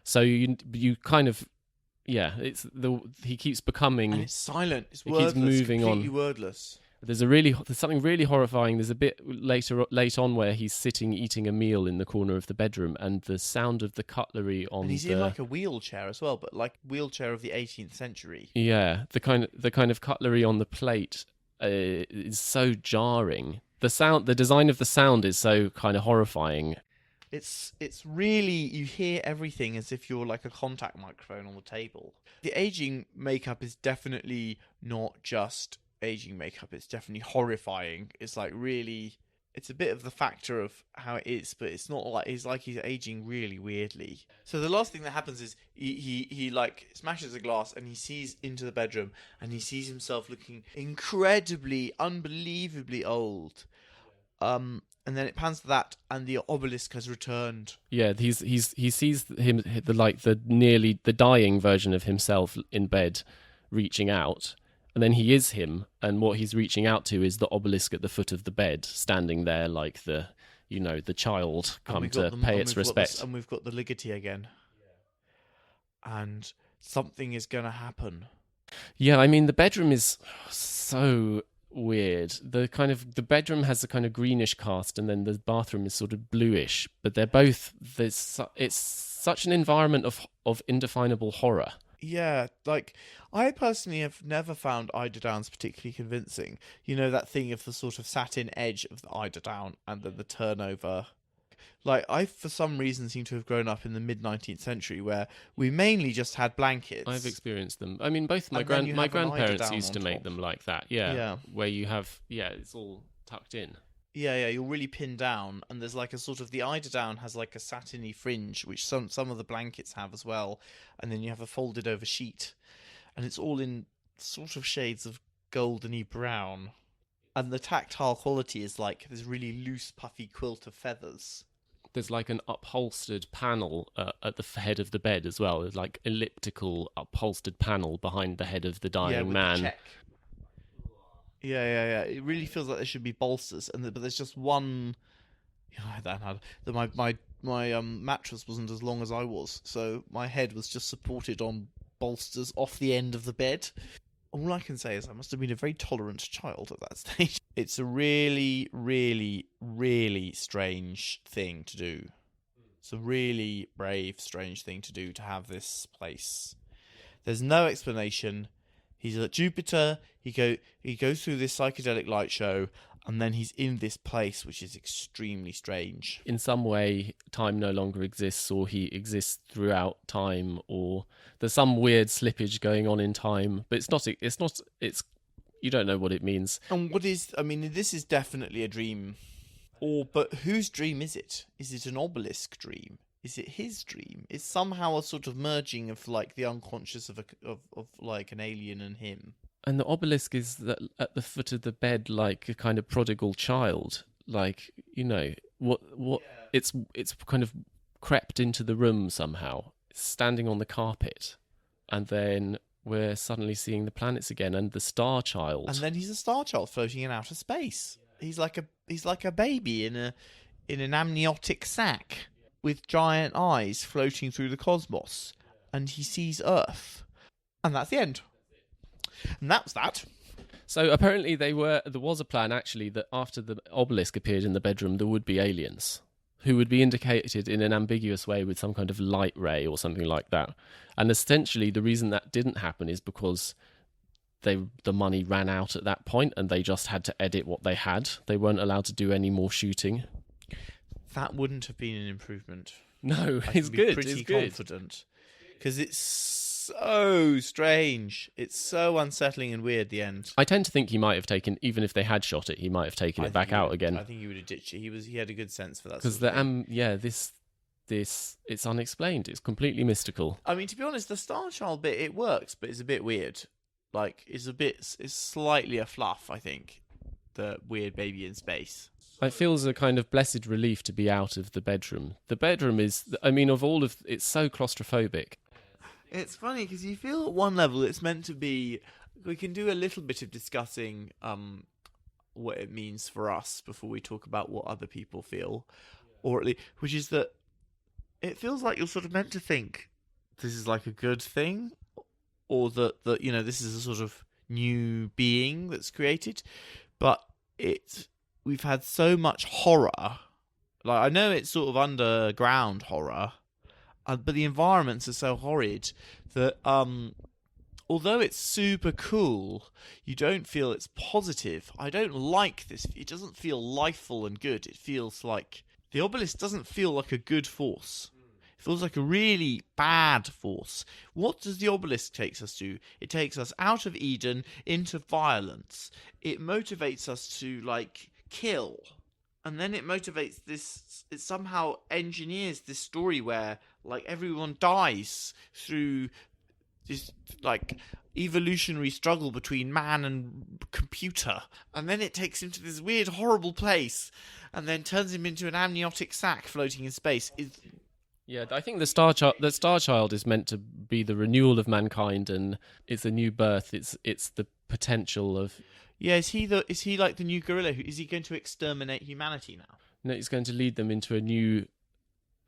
So you kind of, he keeps becoming, and it's silent. It's wordless. Keeps moving completely on. Wordless. There's something really horrifying. There's a bit late on where he's sitting eating a meal in the corner of the bedroom, and the sound of the cutlery on. And he's in like a wheelchair as well, but like wheelchair of the 18th century. Yeah, the kind of cutlery on the plate is so jarring. The design of the sound is so kind of horrifying. It's really, you hear everything as if you're like a contact microphone on the table. The aging makeup is definitely not just aging makeup, it's definitely horrifying. It's like really, it's a bit of the factor of how it is, but it's not like he's aging really weirdly. So the last thing that happens is he like smashes a glass, and he sees into the bedroom, and he sees himself looking incredibly, unbelievably old. And then it pans to that, and the obelisk has returned. Yeah, he sees the dying version of himself in bed, reaching out, and then he is him, and what he's reaching out to is the obelisk at the foot of the bed, standing there like the child come to pay its respect. And we've got the Ligeti again, and something is going to happen. Yeah, I mean the bedroom is so weird. The bedroom has a kind of greenish cast, and then the bathroom is sort of bluish, but they're both it's such an environment of indefinable horror. Yeah, like I personally have never found eiderdowns particularly convincing. You know, that thing of the sort of satin edge of the eiderdown and then the turnover. Like, I, for some reason, seem to have grown up in the mid-19th century where we mainly just had blankets. I've experienced them. I mean, both my grandparents used to make them like that, yeah. Where you have, it's all tucked in. Yeah, you're really pinned down, and there's like a sort of, the eiderdown has like a satiny fringe, which some of the blankets have as well, and then you have a folded over sheet, and it's all in sort of shades of goldeny brown, and the tactile quality is like this really loose, puffy quilt of feathers. There's like an upholstered panel at the head of the bed as well. There's like elliptical upholstered panel behind the head of the dying man. The check. Yeah. It really feels like there should be bolsters, but there's just one. My mattress wasn't as long as I was, so my head was just supported on bolsters off the end of the bed. All I can say is I must have been a very tolerant child at that stage. It's a really, really, really strange thing to do. It's a really brave, strange thing to do, to have this place. There's no explanation. He's at Jupiter. He goes through this psychedelic light show, and then he's in this place, which is extremely strange. In some way, time no longer exists, or he exists throughout time, or there's some weird slippage going on in time. But it's you don't know what it means. And this is definitely a dream. But whose dream is it? Is it an obelisk dream? Is it his dream? It's somehow a sort of merging of like the unconscious of like an alien and him. And the obelisk is at the foot of the bed, like a kind of prodigal child. Like, what? Yeah. It's kind of crept into the room somehow. It's standing on the carpet, and then we're suddenly seeing the planets again and the star child. And then he's a star child floating in outer space. He's like a baby in an amniotic sac with giant eyes floating through the cosmos, and he sees Earth, and that's the end. And that was that. So apparently there was a plan actually that after the obelisk appeared in the bedroom, there would be aliens who would be indicated in an ambiguous way with some kind of light ray or something like that. And essentially the reason that didn't happen is because the money ran out at that point and they just had to edit what they had. They weren't allowed to do any more shooting. That wouldn't have been an improvement. No, I it's can be good. pretty It's good. confident. Because it's so strange. It's so unsettling and weird, the end. I tend to think he might have taken, even if they had shot it, he might have taken it back out again. I think he would have ditched it. He had a good sense for that. Because this it's unexplained. It's completely mystical. I mean, to be honest, the Star Child bit, it works, but it's a bit weird. Like, it's slightly a fluff, I think. The weird baby in space. It feels a kind of blessed relief to be out of the bedroom. The bedroom is, I mean, it's so claustrophobic. It's funny because you feel at one level it's meant to be. We can do a little bit of discussing what it means for us before we talk about what other people feel, or at least, which is that it feels like you're sort of meant to think this is like a good thing, or that this is a sort of new being that's created, but we've had so much horror. Like, I know it's sort of underground horror. But the environments are so horrid that although it's super cool, you don't feel it's positive. I don't like this. It doesn't feel lifeful and good. It feels like the Obelisk doesn't feel like a good force. It feels like a really bad force. What does the Obelisk take us to? It takes us out of Eden into violence. It motivates us to, like, kill. And then it motivates this, it somehow engineers this story where, like, everyone dies through this, like, evolutionary struggle between man and computer. And then it takes him to this weird, horrible place and then turns him into an amniotic sac floating in space. Yeah, I think the Star Child is meant to be the renewal of mankind, and it's a new birth. It's the potential of... Yeah, is he like the new gorilla? Is he going to exterminate humanity now? No, it's going to lead them into a new.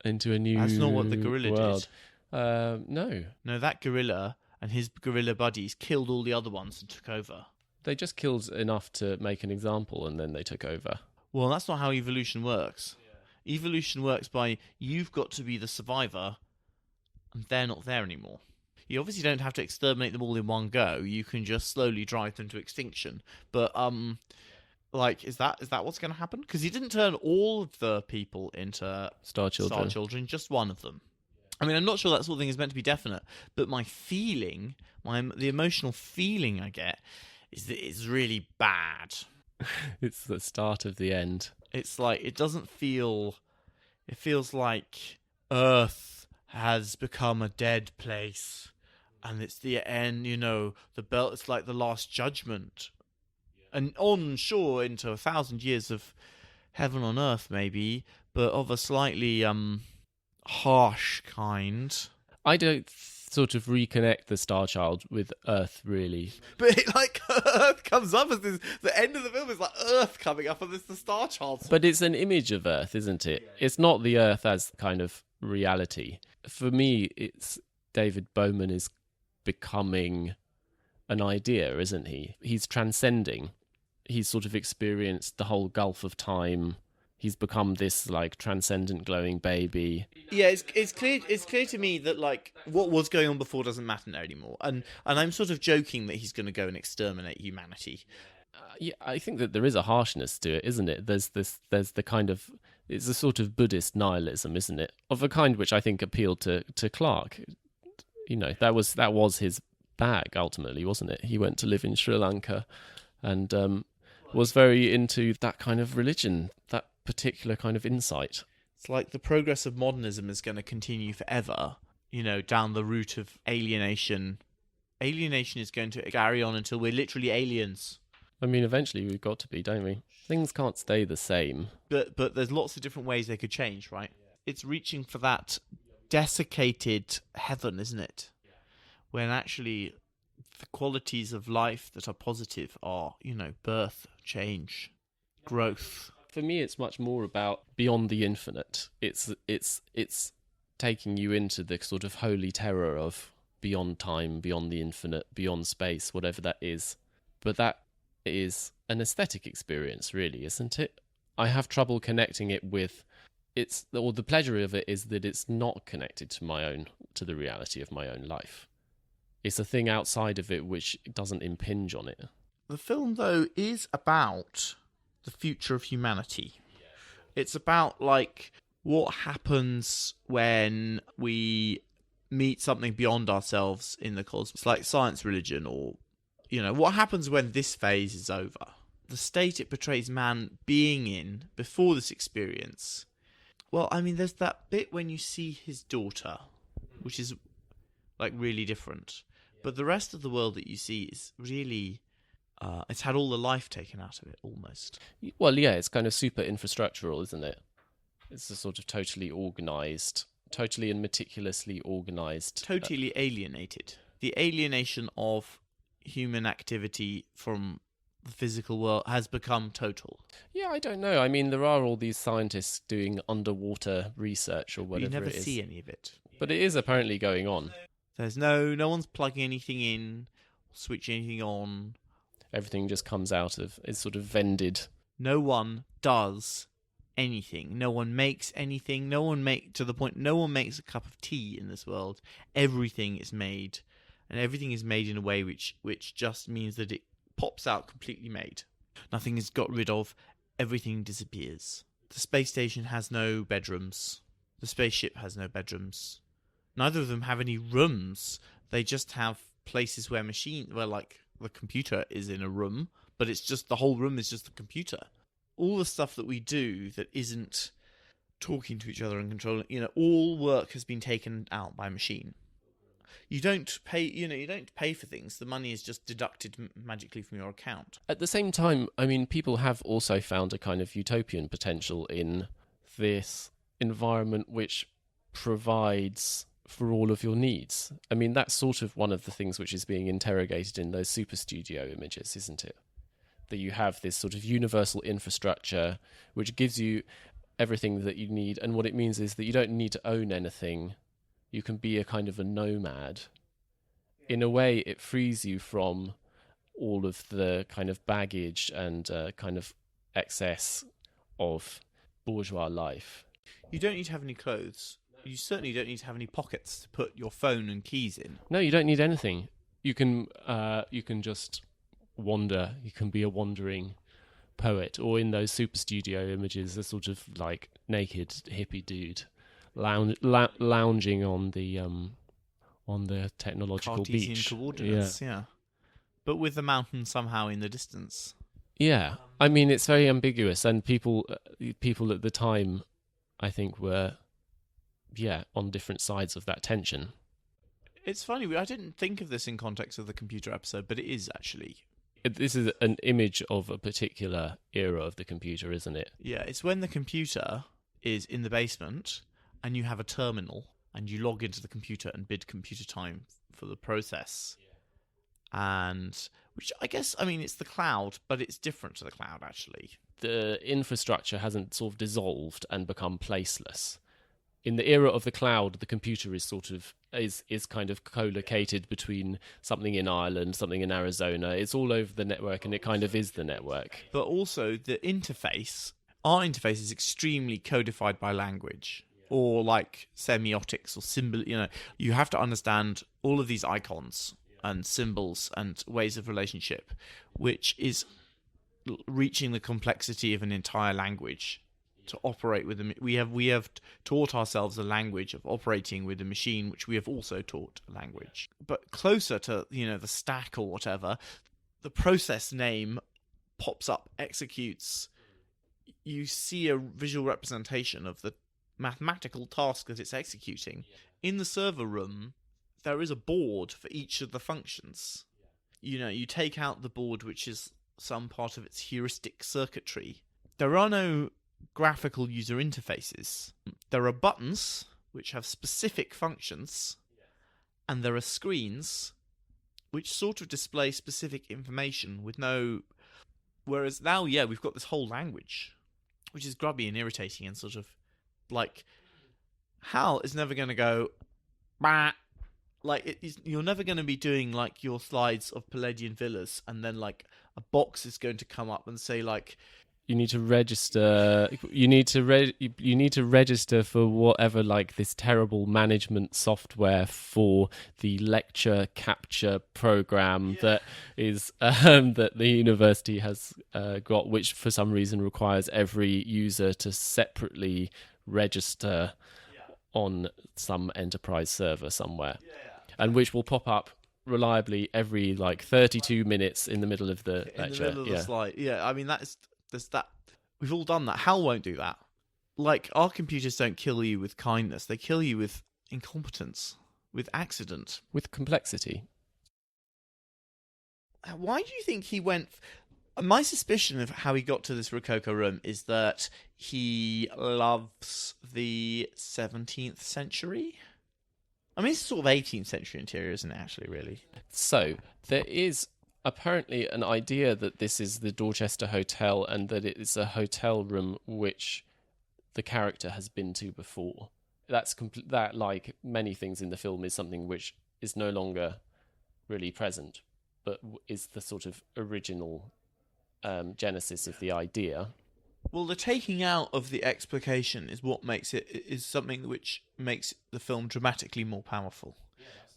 That's not what the gorilla world. did. No, that gorilla and his gorilla buddies killed all the other ones and took over. they just killed enough to make an example, and then they took over. Well, that's not how evolution works. Yeah. Evolution works by you've got to be the survivor, and they're not there anymore. You obviously don't have to exterminate them all in one go. You can just slowly drive them to extinction. But is that what's going to happen? Because he didn't turn all of the people into Star Children, just one of them. I mean, I'm not sure that sort of thing is meant to be definite, but my feeling, the emotional feeling I get is that it's really bad. It's the start of the end. It's like it feels like Earth has become a dead place. And it's the end, the belt. It's like the last judgment, and sure into 1,000 years of heaven on earth, maybe, but of a slightly harsh kind. I don't sort of reconnect the Star Child with Earth, really. But Earth comes up as this. The end of the film is like Earth coming up, and it's the Star Child. But it's an image of Earth, isn't it? It's not the Earth as kind of reality. For me, it's David Bowman is becoming an idea, isn't he? He's transcending. He's sort of experienced the whole gulf of time. He's become this like transcendent glowing baby. Yeah, it's clear to me that like what was going on before doesn't matter now anymore. And I'm sort of joking that he's going to go and exterminate humanity. Yeah, I think that there is a harshness to it, isn't it? There's the kind of, it's a sort of Buddhist nihilism, isn't it? Of a kind which I think appealed to Clarke. That was his bag ultimately, wasn't it? He went to live in Sri Lanka and was very into that kind of religion, that particular kind of insight. It's like the progress of modernism is going to continue forever, down the route of alienation. Alienation is going to carry on until we're literally aliens. I mean, eventually we've got to be, don't we? Things can't stay the same. But there's lots of different ways they could change, right? It's reaching for that desiccated heaven, isn't it? When actually the qualities of life that are positive are, birth, change, growth. For me, it's much more about beyond the infinite. It's taking you into the sort of holy terror of beyond time, beyond the infinite, beyond space, whatever that is. But that is an aesthetic experience, really, isn't it? I have trouble connecting it with the pleasure of it is that it's not connected to the reality of my own life. It's a thing outside of it which doesn't impinge on it. The film, though, is about the future of humanity. It's about, like, what happens when we meet something beyond ourselves in the cosmos. It's like science religion, or, what happens when this phase is over. The state it portrays man being in before this experience. Well, I mean, there's that bit when you see his daughter, which is, like, really different. But the rest of the world that you see is really... it's had all the life taken out of it, almost. Well, yeah, it's kind of super infrastructural, isn't it? It's a sort of totally and meticulously organised. Totally alienated. The alienation of human activity from the physical world has become total. Yeah, I don't know. I mean, there are all these scientists doing underwater research or whatever you never it is. see any of it. But it is apparently going on. There's no one's plugging anything in, switching anything on. Everything just comes out of, it's sort of vended. No one does anything. No one makes anything. No one makes a cup of tea in this world. Everything is made, and everything is made in a way which just means that it pops out completely made. Nothing is got rid of. Everything disappears. The space station has no bedrooms. The spaceship has no bedrooms. Neither of them have any rooms. They just have places where like the computer is in a room, but it's just the whole room is just the computer. All the stuff that we do that isn't talking to each other and controlling, all work has been taken out by machine. You don't pay for things. The money is just deducted magically from your account. At the same time, I mean, people have also found a kind of utopian potential in this environment which provides for all of your needs. I mean, that's sort of one of the things which is being interrogated in those super studio images, isn't it? That you have this sort of universal infrastructure which gives you everything that you need, and what it means is that you don't need to own anything. You can be a kind of a nomad. In a way, it frees you from all of the kind of baggage and kind of excess of bourgeois life. You don't need to have any clothes. You certainly don't need to have any pockets to put your phone and keys in. No, you don't need anything. You can just wander. You can be a wandering poet, or in those super studio images, a sort of like naked hippie dude lounging on the technological Cartesian beach. coordinates, yeah. But with the mountain somehow in the distance. Yeah, I mean, it's very ambiguous, and people at the time, I think, were on different sides of that tension. It's funny, I didn't think of this in context of the computer episode, but it is actually. This is an image of a particular era of the computer, isn't it? Yeah, it's when the computer is in the basement and you have a terminal and you log into the computer and bid computer time for the process. And which I guess, I mean, it's the cloud, but it's different to the cloud, actually. The infrastructure hasn't sort of dissolved and become placeless. In the era of the cloud, the computer is sort of is kind of co-located between something in Ireland, something in Arizona. It's all over the network, and it kind of is the network. But also the interface, our interface is extremely codified by language, or like semiotics or symbol. You have to understand all of these icons and symbols and ways of relationship, which is reaching the complexity of an entire language. To operate with them, we have taught ourselves a language of operating with a machine, which we have also taught a language. But closer to the stack or whatever, the process name pops up, executes. You see a visual representation of the mathematical task that it's executing. In the server room, there is a board for each of the functions. You take out the board, which is some part of its heuristic circuitry. There are no graphical user interfaces. There are buttons which have specific functions, and there are screens which sort of display specific information with no... Whereas now, we've got this whole language, which is grubby and irritating and sort of like... HAL is never going to go... Bah! Like, you're never going to be doing like your slides of Palladian villas and then like a box is going to come up and say like... You need to register. You need to register for whatever, like, this terrible management software for the lecture capture program that is that the university has got, which for some reason requires every user to separately register on some enterprise server somewhere, and which will pop up reliably every 32 minutes in the middle of the lecture. In the middle of the slide. Yeah, I mean, there's that. We've all done that. HAL won't do that. Like, our computers don't kill you with kindness. They kill you with incompetence, with accident. With complexity. Why do you think he went... My suspicion of how he got to this Rococo room is that he loves the 17th century. I mean, it's sort of 18th century interior, isn't it, actually, really? So, there is apparently an idea that this is the Dorchester Hotel and that it is a hotel room which the character has been to before. That, like many things in the film, is something which is no longer really present, but is the sort of original genesis of the idea. Well, the taking out of the explication is what makes is something which makes the film dramatically more powerful,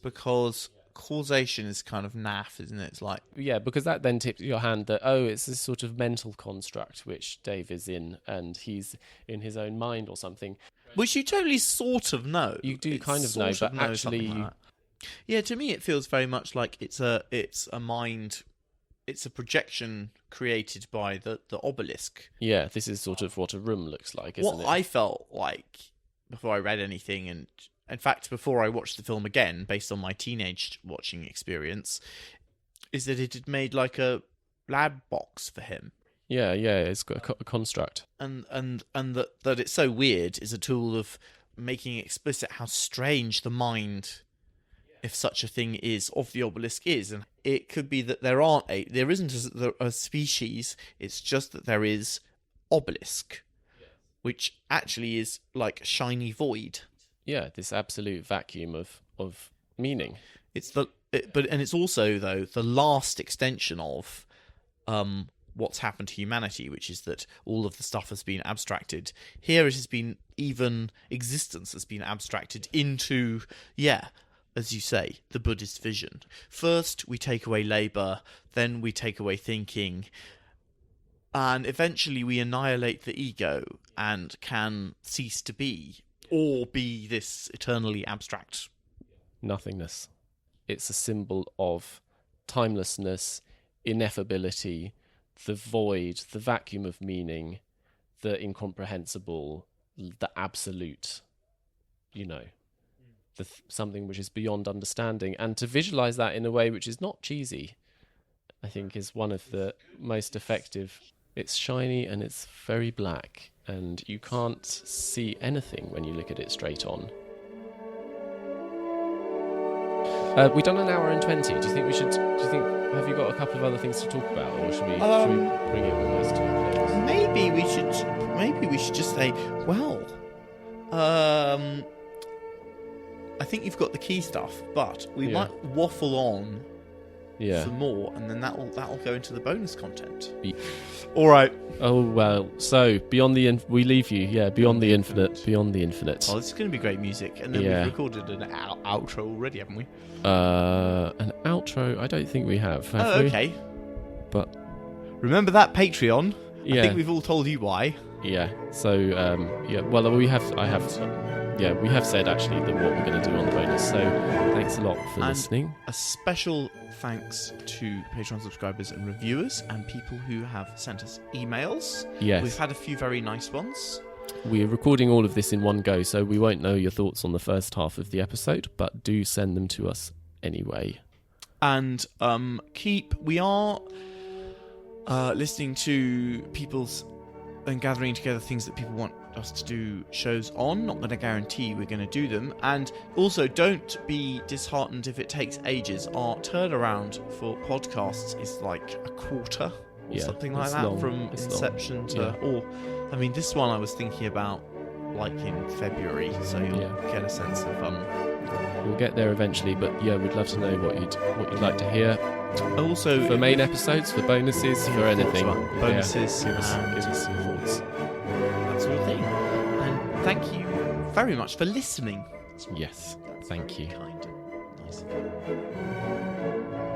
because causation is kind of naff, isn't it? It's like, yeah, because that then tips your hand that, it's this sort of mental construct which Dave is in, and he's in his own mind or something, which you totally sort of know. You do kind of know, but actually, yeah, to me it feels very much like it's a mind. It's a projection created by the Obelisk. Yeah, this is sort of what a room looks like, isn't it? What I felt like before I read anything, and in fact before I watched the film again, based on my teenage watching experience, is that it had made like a lab box for him. Yeah, it's got a construct. And that it's so weird is a tool of making explicit how strange the mind, if such a thing is, of the Obelisk is. And it could be that there isn't a species, it's just that there is Obelisk, which actually is like shiny void. Yeah, this absolute vacuum of meaning. It's it's also, though, the last extension of what's happened to humanity, which is that all of the stuff has been abstracted. Here it has been, even existence has been abstracted into, as you say, the Buddhist vision. First, we take away labour, then we take away thinking, and eventually we annihilate the ego and can cease to be, or be this eternally abstract nothingness. It's a symbol of timelessness, ineffability, the void, the vacuum of meaning, the incomprehensible, the absolute, something which is beyond understanding. And to visualize that in a way which is not cheesy, I think, is one of the most effective. It's shiny and it's very black, and you can't see anything when you look at it straight on. We've done an hour and 20. Do you think have you got a couple of other things to talk about, or should we bring it almost to a close? Maybe we should just say, well, I think you've got the key stuff, but we might waffle on for more, and then that'll go into the bonus content. All right. Oh well. So beyond we leave you. Yeah, beyond the infinite. Beyond the infinite. Oh, this is going to be great music, and then we've recorded an outro already, haven't we? An outro? I don't think we have. We? Okay. But remember that Patreon. I think we've all told you why. Yeah. So Well, we have said actually that what we're going to do on the bonus. So thanks a lot for listening. A special thanks to Patreon subscribers and reviewers and people who have sent us emails. Yes. We've had a few very nice ones. We're recording all of this in one go, so we won't know your thoughts on the first half of the episode, but do send them to us anyway. And we are listening to people's and gathering together things that people want us to do shows on. Not going to guarantee we're going to do them. And also, don't be disheartened if it takes ages. Our turnaround for podcasts is like a quarter or something like that, from inception to... Or, I mean, this one I was thinking about like in February, so you'll get a sense of We'll get there eventually, but yeah, we'd love to know what you'd like to hear. Also, For main episodes, for bonuses, for anything. Bonuses, give us your thoughts. that sort of thing. And thank you very much for listening. Yes, thank you. Kind and nice of you.